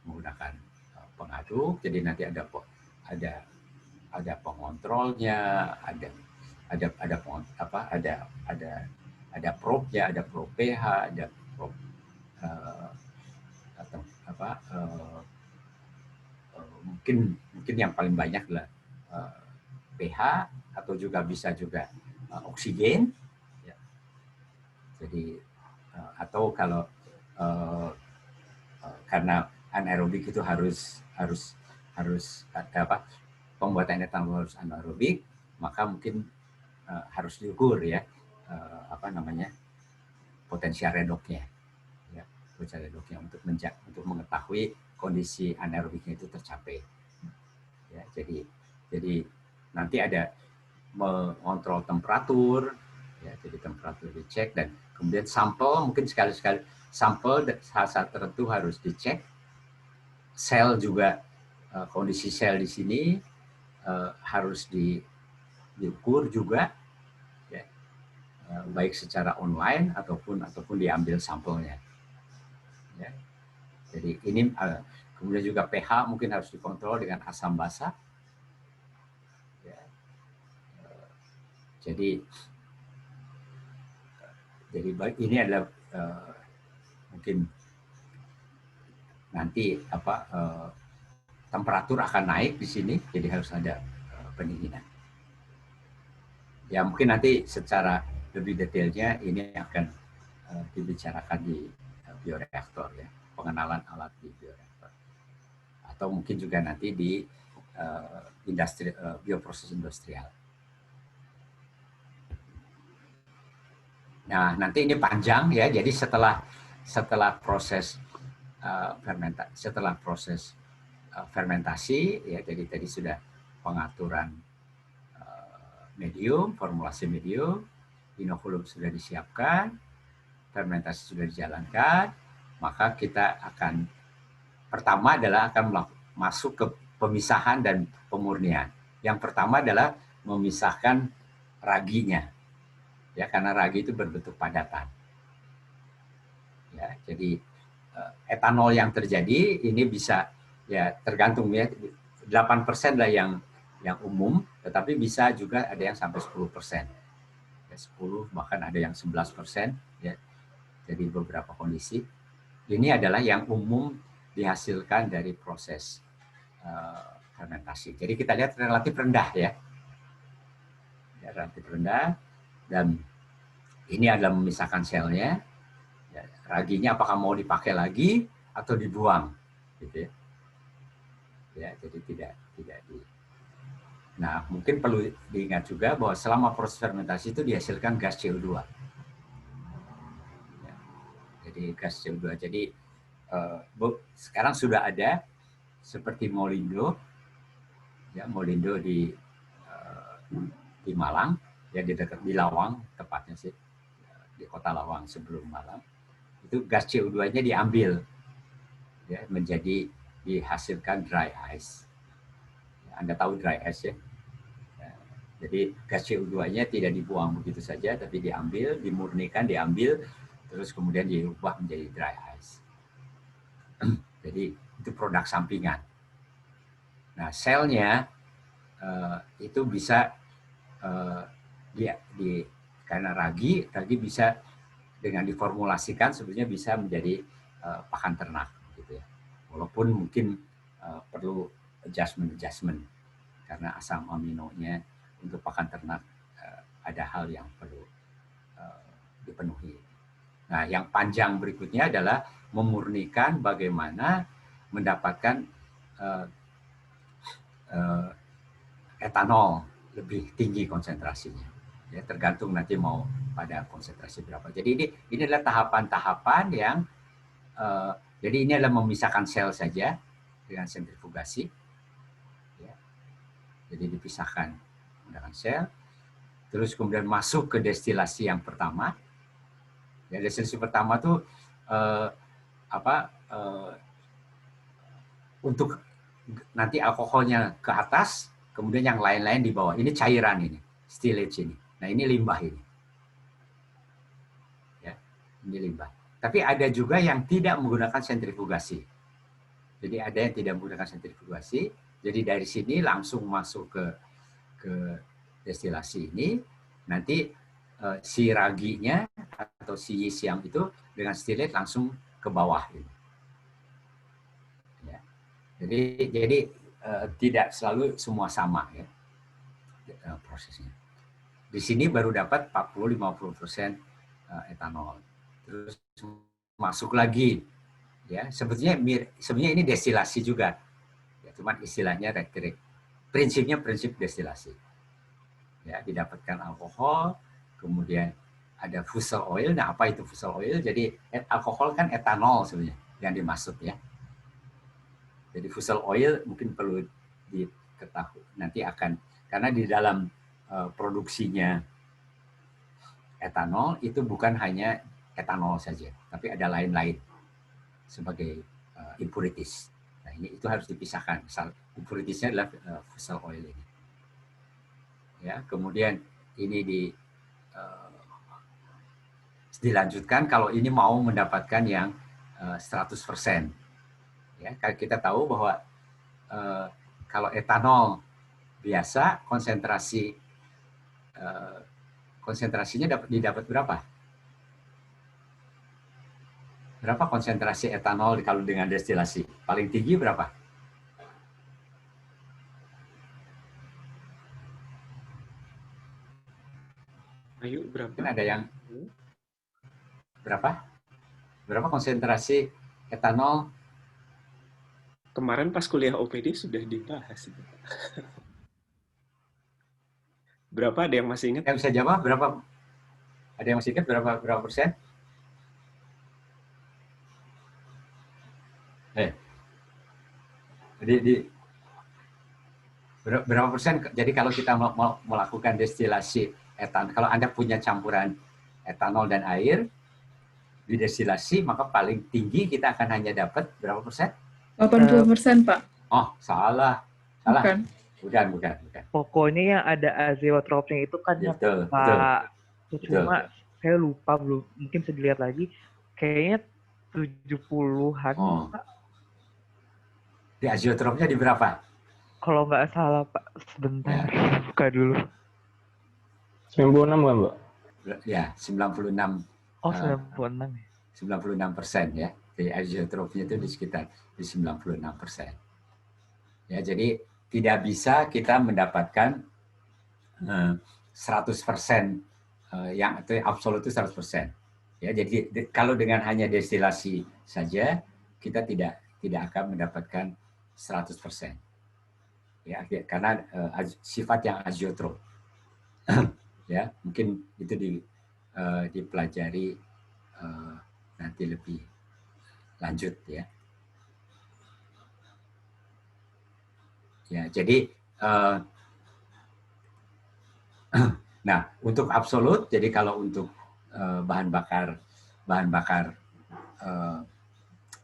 menggunakan pengaduk. Jadi nanti ada pengontrolnya, ada probe-nya, ada probe pH, ada probe mungkin yang paling banyak adalah pH, atau juga bisa juga oksigen. Ya. Jadi atau kalau karena anaerobik itu harus pembuatan etanol harus anaerobik, maka mungkin harus diukur ya potensial reduknya, ya, potensial reduknya untuk mengetahui kondisi anaerobiknya itu tercapai. Ya, jadi nanti ada mengontrol temperatur, ya, jadi temperatur dicek, dan kemudian sampel, mungkin sekali-sekali sampel saat tertentu harus dicek, sel juga, kondisi sel di sini harus diukur juga, ya, baik secara online ataupun diambil sampelnya. Ya. Jadi ini kemudian juga pH mungkin harus dikontrol dengan asam basa. Ya. Jadi ini adalah mungkin nanti temperatur akan naik di sini, jadi harus ada pendinginan. Ya mungkin nanti secara lebih detailnya ini akan dibicarakan di bioreaktor, ya, pengenalan alat di bioreaktor, atau mungkin juga nanti di bioproses industrial. Nah nanti ini panjang, ya, jadi setelah proses fermentasi, ya, jadi tadi sudah pengaturan medium, formulasi medium, inokulum sudah disiapkan, fermentasi sudah dijalankan, maka kita akan pertama adalah akan masuk ke pemisahan dan pemurnian. Yang pertama adalah memisahkan raginya, ya, karena ragi itu berbentuk padatan. Ya, jadi etanol yang terjadi ini bisa, ya, tergantung, ya, 8% lah yang umum, tetapi bisa juga ada yang sampai 10%, ya, 10 bahkan ada yang 11%, ya. Jadi beberapa kondisi ini adalah yang umum dihasilkan dari proses fermentasi. Jadi kita lihat relatif rendah, ya, relatif rendah, dan ini adalah memisahkan selnya. Raginya apakah mau dipakai lagi atau dibuang, gitu, ya. Ya, jadi tidak di. Nah, mungkin perlu diingat juga bahwa selama proses fermentasi itu dihasilkan gas CO2. Ya, jadi gas CO2. Jadi sekarang sudah ada seperti Molindo, ya, Molindo di Malang, ya, di dekat di Lawang tepatnya sih, di kota Lawang sebelum Malang. Itu gas CO2-nya diambil, ya, menjadi dihasilkan dry ice. Anda tahu dry ice, ya. Jadi gas CO2-nya tidak dibuang begitu saja, tapi diambil, dimurnikan, diambil, terus kemudian diubah menjadi dry ice. Jadi itu produk sampingan. Nah, selnya itu bisa karena ragi bisa dengan diformulasikan sebenarnya bisa menjadi pakan ternak, gitu, ya. Walaupun mungkin perlu adjustment karena asam aminonya untuk pakan ternak ada hal yang perlu dipenuhi. Nah, yang panjang berikutnya adalah memurnikan bagaimana mendapatkan etanol lebih tinggi konsentrasinya. Ya, tergantung nanti mau pada konsentrasi berapa. Jadi ini adalah tahapan-tahapan yang jadi ini adalah memisahkan sel saja dengan sentrifugasi. Ya. Jadi dipisahkan dengan sel, terus kemudian masuk ke destilasi yang pertama. Ya, destilasi pertama tuh untuk nanti alkoholnya ke atas, kemudian yang lain-lain di bawah. Ini cairan ini, stillage ini. Nah, ini limbah ini. Ya, ini limbah. Tapi ada juga yang tidak menggunakan sentrifugasi. Jadi ada yang tidak menggunakan sentrifugasi. Jadi dari sini langsung masuk ke destilasi ini. Nanti si raginya atau si yeast yang itu dengan stillate langsung ke bawah. Ya. Jadi tidak selalu semua sama, ya, prosesnya. Di sini baru dapat 40-50% etanol. Terus masuk lagi, ya, sebetulnya ini destilasi juga, ya, cuman istilahnya rektirik. Prinsipnya prinsip destilasi, ya, didapatkan alkohol, kemudian ada fusel oil. Nah, apa itu fusel oil? Jadi alkohol kan etanol sebenarnya yang dimaksud, ya. Jadi fusel oil mungkin perlu diketahui, nanti akan Karena di dalam produksinya etanol itu bukan hanya etanol saja, tapi ada lain-lain sebagai impurities. Nah, ini itu harus dipisahkan. Impuritiesnya adalah fossil oil ini. Ya, kemudian ini dilanjutkan kalau ini mau mendapatkan yang 100%. Ya, kita tahu bahwa kalau etanol biasa konsentrasinya didapat berapa? Berapa konsentrasi etanol kalau dengan destilasi? Paling tinggi berapa? Ayo, berapa? Kan ada yang berapa? Berapa konsentrasi etanol? Kemarin pas kuliah OPD sudah dibahas. Berapa? Ada yang masih ingat? Yang bisa jawab berapa? Ada yang masih ingat berapa persen? Berapa persen? Jadi kalau kita mau melakukan destilasi etanol, kalau Anda punya campuran etanol dan air, didestilasi, maka paling tinggi kita akan hanya dapat berapa persen? 80%, Pak. Oh, salah. Bukan. Bukan. Pokoknya yang ada azeotropnya itu kan ya, Betul. Pak. Cuma saya lupa, belum, mungkin bisa dilihat lagi. Kayaknya 70-an, Pak. Di azeotropnya di berapa? Kalau nggak salah, Pak. Sebentar, buka dulu. 96 kan, Mbak? Ya, 96. Oh, 96 ya. 96% ya. Jadi azeotropnya itu di sekitar di 96%. Ya, jadi tidak bisa kita mendapatkan 100% yang itu absolut itu 100%. Ya, jadi kalau dengan hanya destilasi saja kita tidak akan mendapatkan 100%. Ya, karena sifat yang azeotrop. Ya, mungkin itu dipelajari nanti lebih lanjut ya. Ya, jadi nah untuk absolut, jadi kalau untuk bahan bakar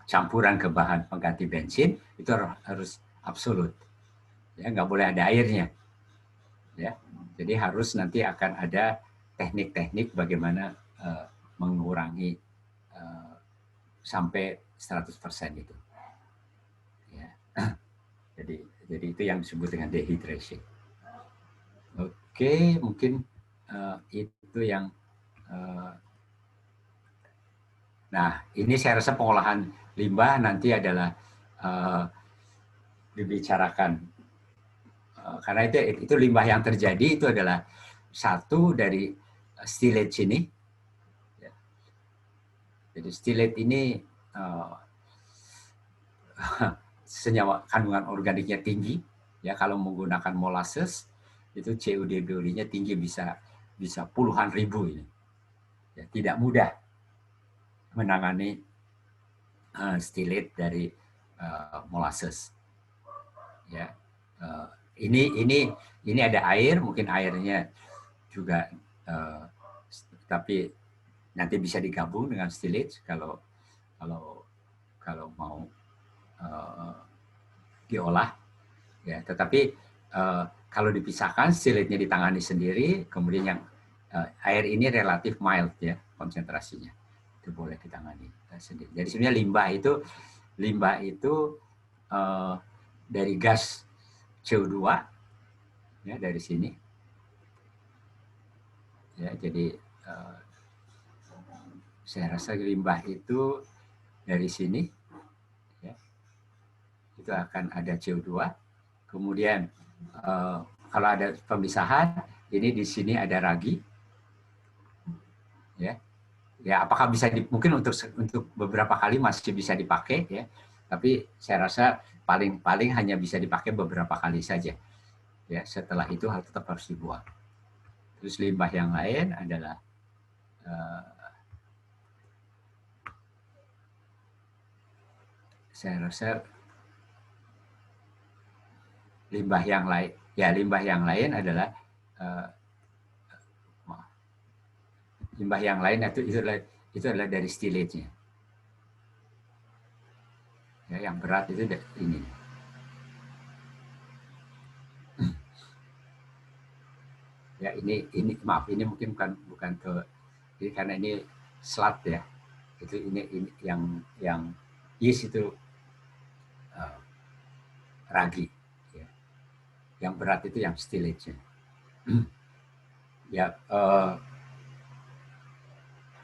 campuran ke bahan pengganti bensin itu harus absolut, ya nggak boleh ada airnya, ya. Jadi harus nanti akan ada teknik-teknik bagaimana mengurangi sampai 100% itu. Ya. Jadi itu yang disebut dengan dehydration. Oke, mungkin itu yang. Nah, ini saya rasa pengolahan limbah nanti adalah dibicarakan karena itu limbah yang terjadi itu adalah satu dari stillage ini. Jadi stillage ini senyawa kandungan organiknya tinggi, ya kalau menggunakan molasses itu CuDBOD-nya tinggi, bisa puluhan ribu ini. Ya, tidak mudah menangani stillage dari molasses. Ya, ini ada air, mungkin airnya juga, tapi nanti bisa digabung dengan stillage kalau mau diolah, ya. Tetapi kalau dipisahkan, stillage-nya ditangani sendiri, kemudian yang air ini relatif mild ya konsentrasinya, itu boleh ditangani sendiri. Jadi sebenarnya limbah itu dari gas CO2 ya dari sini, ya. Jadi saya rasa limbah itu dari sini, ya, itu akan ada CO2. Kemudian kalau ada pemisahan, ini di sini ada ragi, ya. Ya, apakah bisa mungkin untuk beberapa kali masih bisa dipakai, ya. Tapi saya rasa paling hanya bisa dipakai beberapa kali saja, ya. Setelah itu tetap harus dibuang. Terus limbah yang lain adalah saya rasa limbah yang lain Ya, limbah yang lain adalah limbah yang lain itu adalah dari stillage-nya. Ya, yang berat itu ini. Ya, ini maaf, ini mungkin bukan ke ini karena ini slat ya. Itu ini yang yeast itu ragi. Ya. Yang berat itu yang stillage-nya. Ya,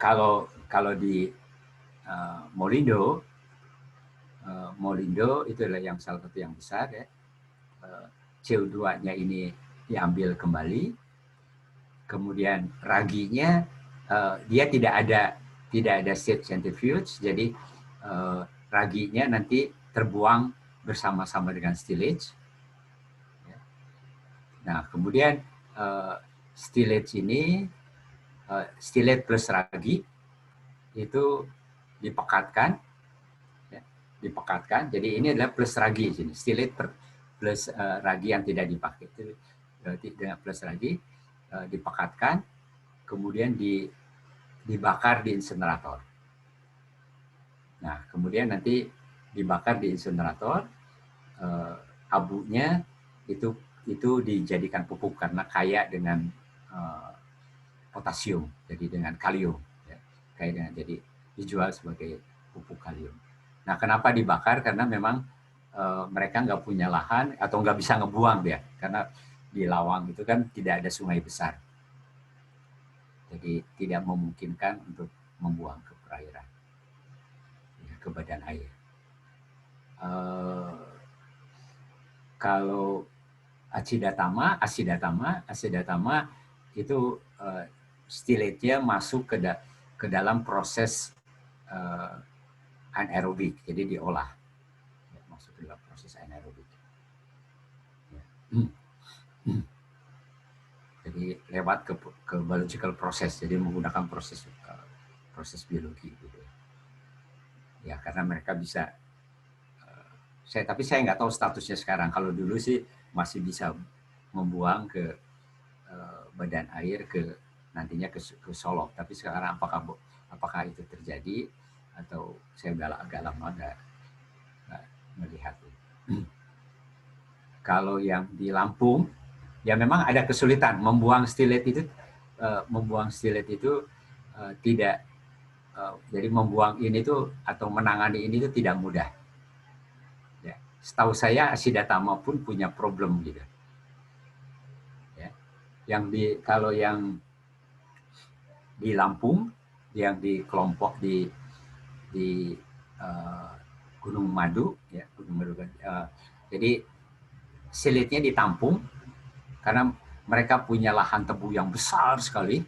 kalau di Molindo itu adalah yang salah satu yang besar ya. CO2-nya ini diambil kembali, kemudian raginya dia tidak ada state centrifuge, jadi raginya nanti terbuang bersama-sama dengan stillage. Nah, kemudian stillage ini stillage plus ragi itu dipekatkan. Jadi ini adalah plus ragi sini, stillage plus ragi yang tidak dipakai itu dengan plus ragi dipekatkan, kemudian dibakar di insinerator. Nah, kemudian nanti dibakar di insinerator, abunya itu dijadikan pupuk karena kaya dengan potasium, jadi dengan kalium, ya, kaya dengan, jadi dijual sebagai pupuk kalium. Nah, kenapa dibakar? Karena memang mereka nggak punya lahan atau nggak bisa ngebuang dia, karena di Lawang itu kan tidak ada sungai besar, jadi tidak memungkinkan untuk membuang ke perairan, ya, ke badan air. Kalau asidatama itu stillage-nya masuk ke dalam proses anaerobik, jadi diolah, masuk ke dalam proses anaerobik. Jadi lewat ke biological process, jadi menggunakan proses biologi gitu. Ya, karena mereka bisa. Tapi saya nggak tahu statusnya sekarang. Kalau dulu sih masih bisa membuang ke badan air, nantinya ke Solok. Tapi sekarang apakah itu terjadi? Atau saya udah agak lama nggak melihat. Kalau yang di Lampung, ya memang ada kesulitan membuang stillage itu, tidak, jadi membuang ini tuh atau menangani ini tuh tidak mudah. Ya, setahu saya asidatama pun punya problem gitu. Ya, kalau yang di Lampung, yang di kelompok di Gunung Madu, ya, jadi silitnya ditampung karena mereka punya lahan tebu yang besar sekali,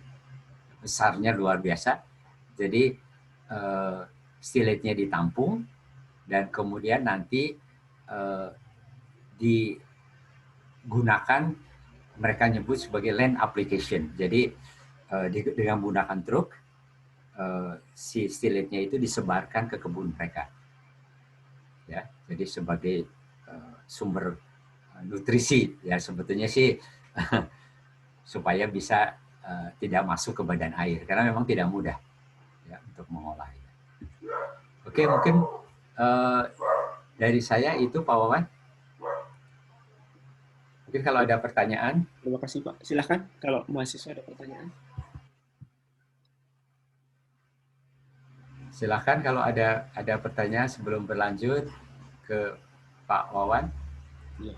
besarnya luar biasa. Jadi silitnya ditampung dan kemudian nanti digunakan, mereka nyebut sebagai land application. Jadi dengan menggunakan truk, si stillage-nya itu disebarkan ke kebun mereka, ya, jadi sebagai sumber nutrisi, ya sebetulnya sih supaya bisa tidak masuk ke badan air, karena memang tidak mudah, ya, untuk mengolahnya. Oke, mungkin dari saya itu, Pak Wawan. Mungkin kalau ada pertanyaan. Terima kasih, Pak. Silakan kalau mahasiswa ada pertanyaan. Silakan kalau ada pertanyaan sebelum berlanjut ke Pak Wawan. Ya.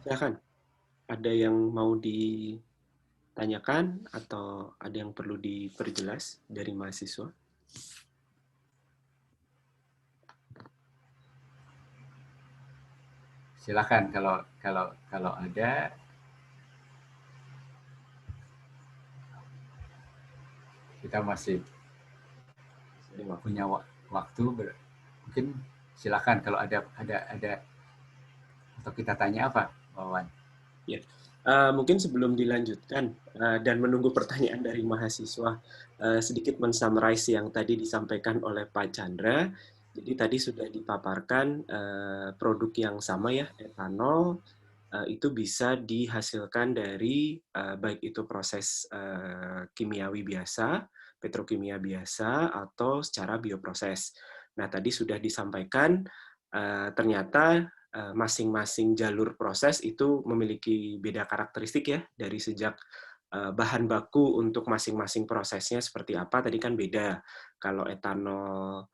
Silakan. Ada yang mau ditanyakan atau ada yang perlu diperjelas dari mahasiswa? Silakan kalau ada. Kita masih punya waktu, mungkin silakan kalau ada atau kita tanya apa, Wawan? Ya, mungkin sebelum dilanjutkan dan menunggu pertanyaan dari mahasiswa, sedikit men-summarize yang tadi disampaikan oleh Pak Chandra. Jadi tadi sudah dipaparkan produk yang sama ya, etanol, itu bisa dihasilkan dari baik itu proses kimiawi biasa, petrokimia biasa, atau secara bioproses. Nah, tadi sudah disampaikan ternyata masing-masing jalur proses itu memiliki beda karakteristik ya, dari sejak bahan baku untuk masing-masing prosesnya seperti apa, tadi kan beda. Kalau etanol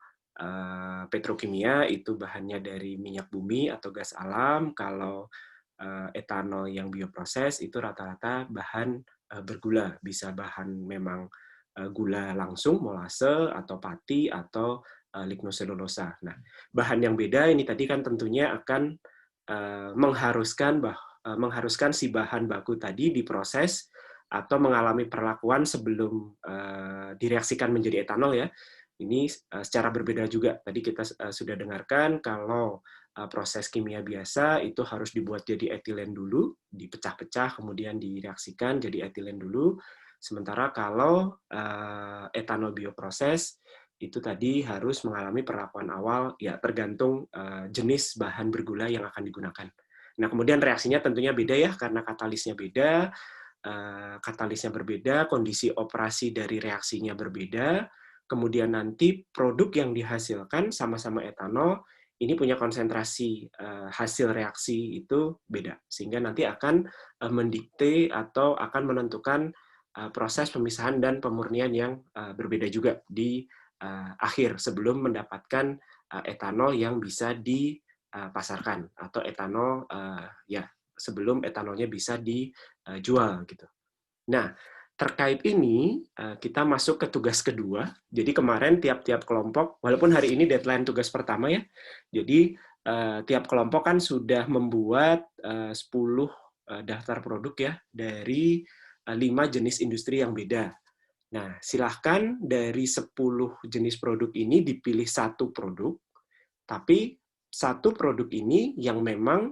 petrokimia itu bahannya dari minyak bumi atau gas alam, kalau etanol yang bioproses itu rata-rata bahan bergula, bisa bahan memang gula langsung, molase, atau pati, atau lignoselulosa. Nah, bahan yang beda ini tadi kan tentunya akan mengharuskan si bahan baku tadi diproses atau mengalami perlakuan sebelum direaksikan menjadi etanol ya. Ini secara berbeda juga. Tadi kita sudah dengarkan kalau proses kimia biasa itu harus dibuat jadi etilen dulu, dipecah-pecah, kemudian direaksikan jadi etilen dulu. Sementara kalau etanol bioproses, itu tadi harus mengalami perlakuan awal, ya tergantung jenis bahan bergula yang akan digunakan. Nah, kemudian reaksinya tentunya beda ya, karena katalisnya beda, katalisnya berbeda, kondisi operasi dari reaksinya berbeda, kemudian nanti produk yang dihasilkan sama-sama etanol, ini punya konsentrasi hasil reaksi itu beda, sehingga nanti akan mendikte atau akan menentukan proses pemisahan dan pemurnian yang berbeda juga di akhir sebelum mendapatkan etanol yang bisa dipasarkan atau etanol ya sebelum etanolnya bisa dijual gitu. Nah, terkait ini kita masuk ke tugas kedua. Jadi kemarin tiap-tiap kelompok, walaupun hari ini deadline tugas pertama ya, jadi tiap kelompok kan sudah membuat 10 daftar produk ya dari 5 jenis industri yang beda. Nah, silahkan dari 10 jenis produk ini dipilih satu produk, tapi satu produk ini yang memang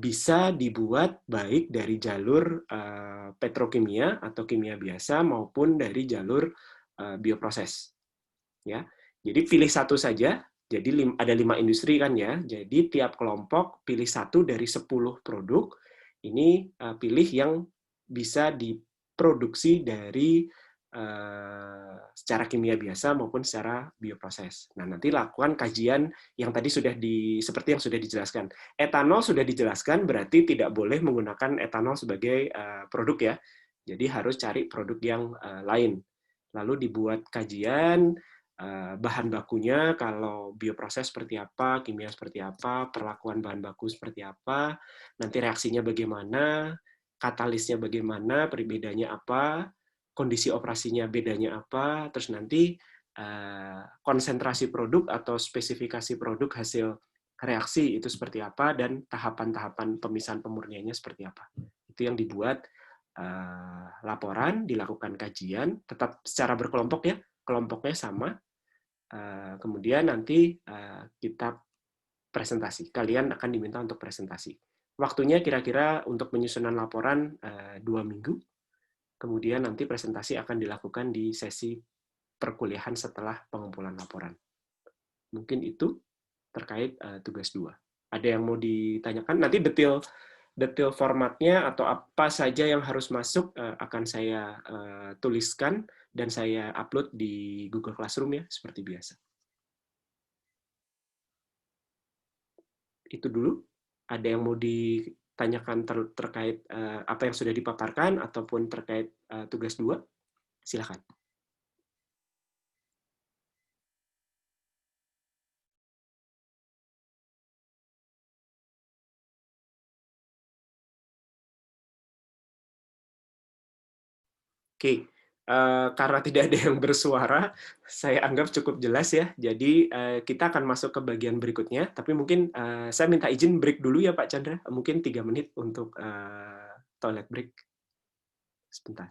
bisa dibuat baik dari jalur petrokimia atau kimia biasa maupun dari jalur bioproses. Ya, jadi pilih satu saja. Jadi ada 5 industri kan ya. Jadi tiap kelompok pilih satu dari 10 produk. Ini pilih yang bisa diproduksi dari secara kimia biasa maupun secara bioproses. Nah, nanti lakukan kajian yang tadi seperti yang sudah dijelaskan. Etanol sudah dijelaskan, berarti tidak boleh menggunakan etanol sebagai produk ya. Jadi harus cari produk yang lain. Lalu dibuat kajian, bahan bakunya, kalau bioproses seperti apa, kimia seperti apa, perlakuan bahan baku seperti apa, nanti reaksinya bagaimana, katalisnya bagaimana, perbedaannya apa, kondisi operasinya bedanya apa, terus nanti konsentrasi produk atau spesifikasi produk hasil reaksi itu seperti apa, dan tahapan-tahapan pemisahan pemurniannya seperti apa. Itu yang dibuat laporan, dilakukan kajian, tetap secara berkelompok ya, kelompoknya sama, kemudian nanti kita presentasi. Kalian akan diminta untuk presentasi. Waktunya kira-kira untuk penyusunan laporan 2 minggu. Kemudian nanti presentasi akan dilakukan di sesi perkuliahan setelah pengumpulan laporan. Mungkin itu terkait tugas 2. Ada yang mau ditanyakan? Nanti detail formatnya atau apa saja yang harus masuk akan saya tuliskan dan saya upload di Google Classroom ya, seperti biasa. Itu dulu. Ada yang mau ditanyakan terkait apa yang sudah dipaparkan ataupun terkait tugas 2? Silakan. Oke, karena tidak ada yang bersuara, saya anggap cukup jelas ya. Jadi kita akan masuk ke bagian berikutnya, tapi mungkin saya minta izin break dulu ya Pak Chandra, mungkin 3 menit untuk toilet break. Sebentar.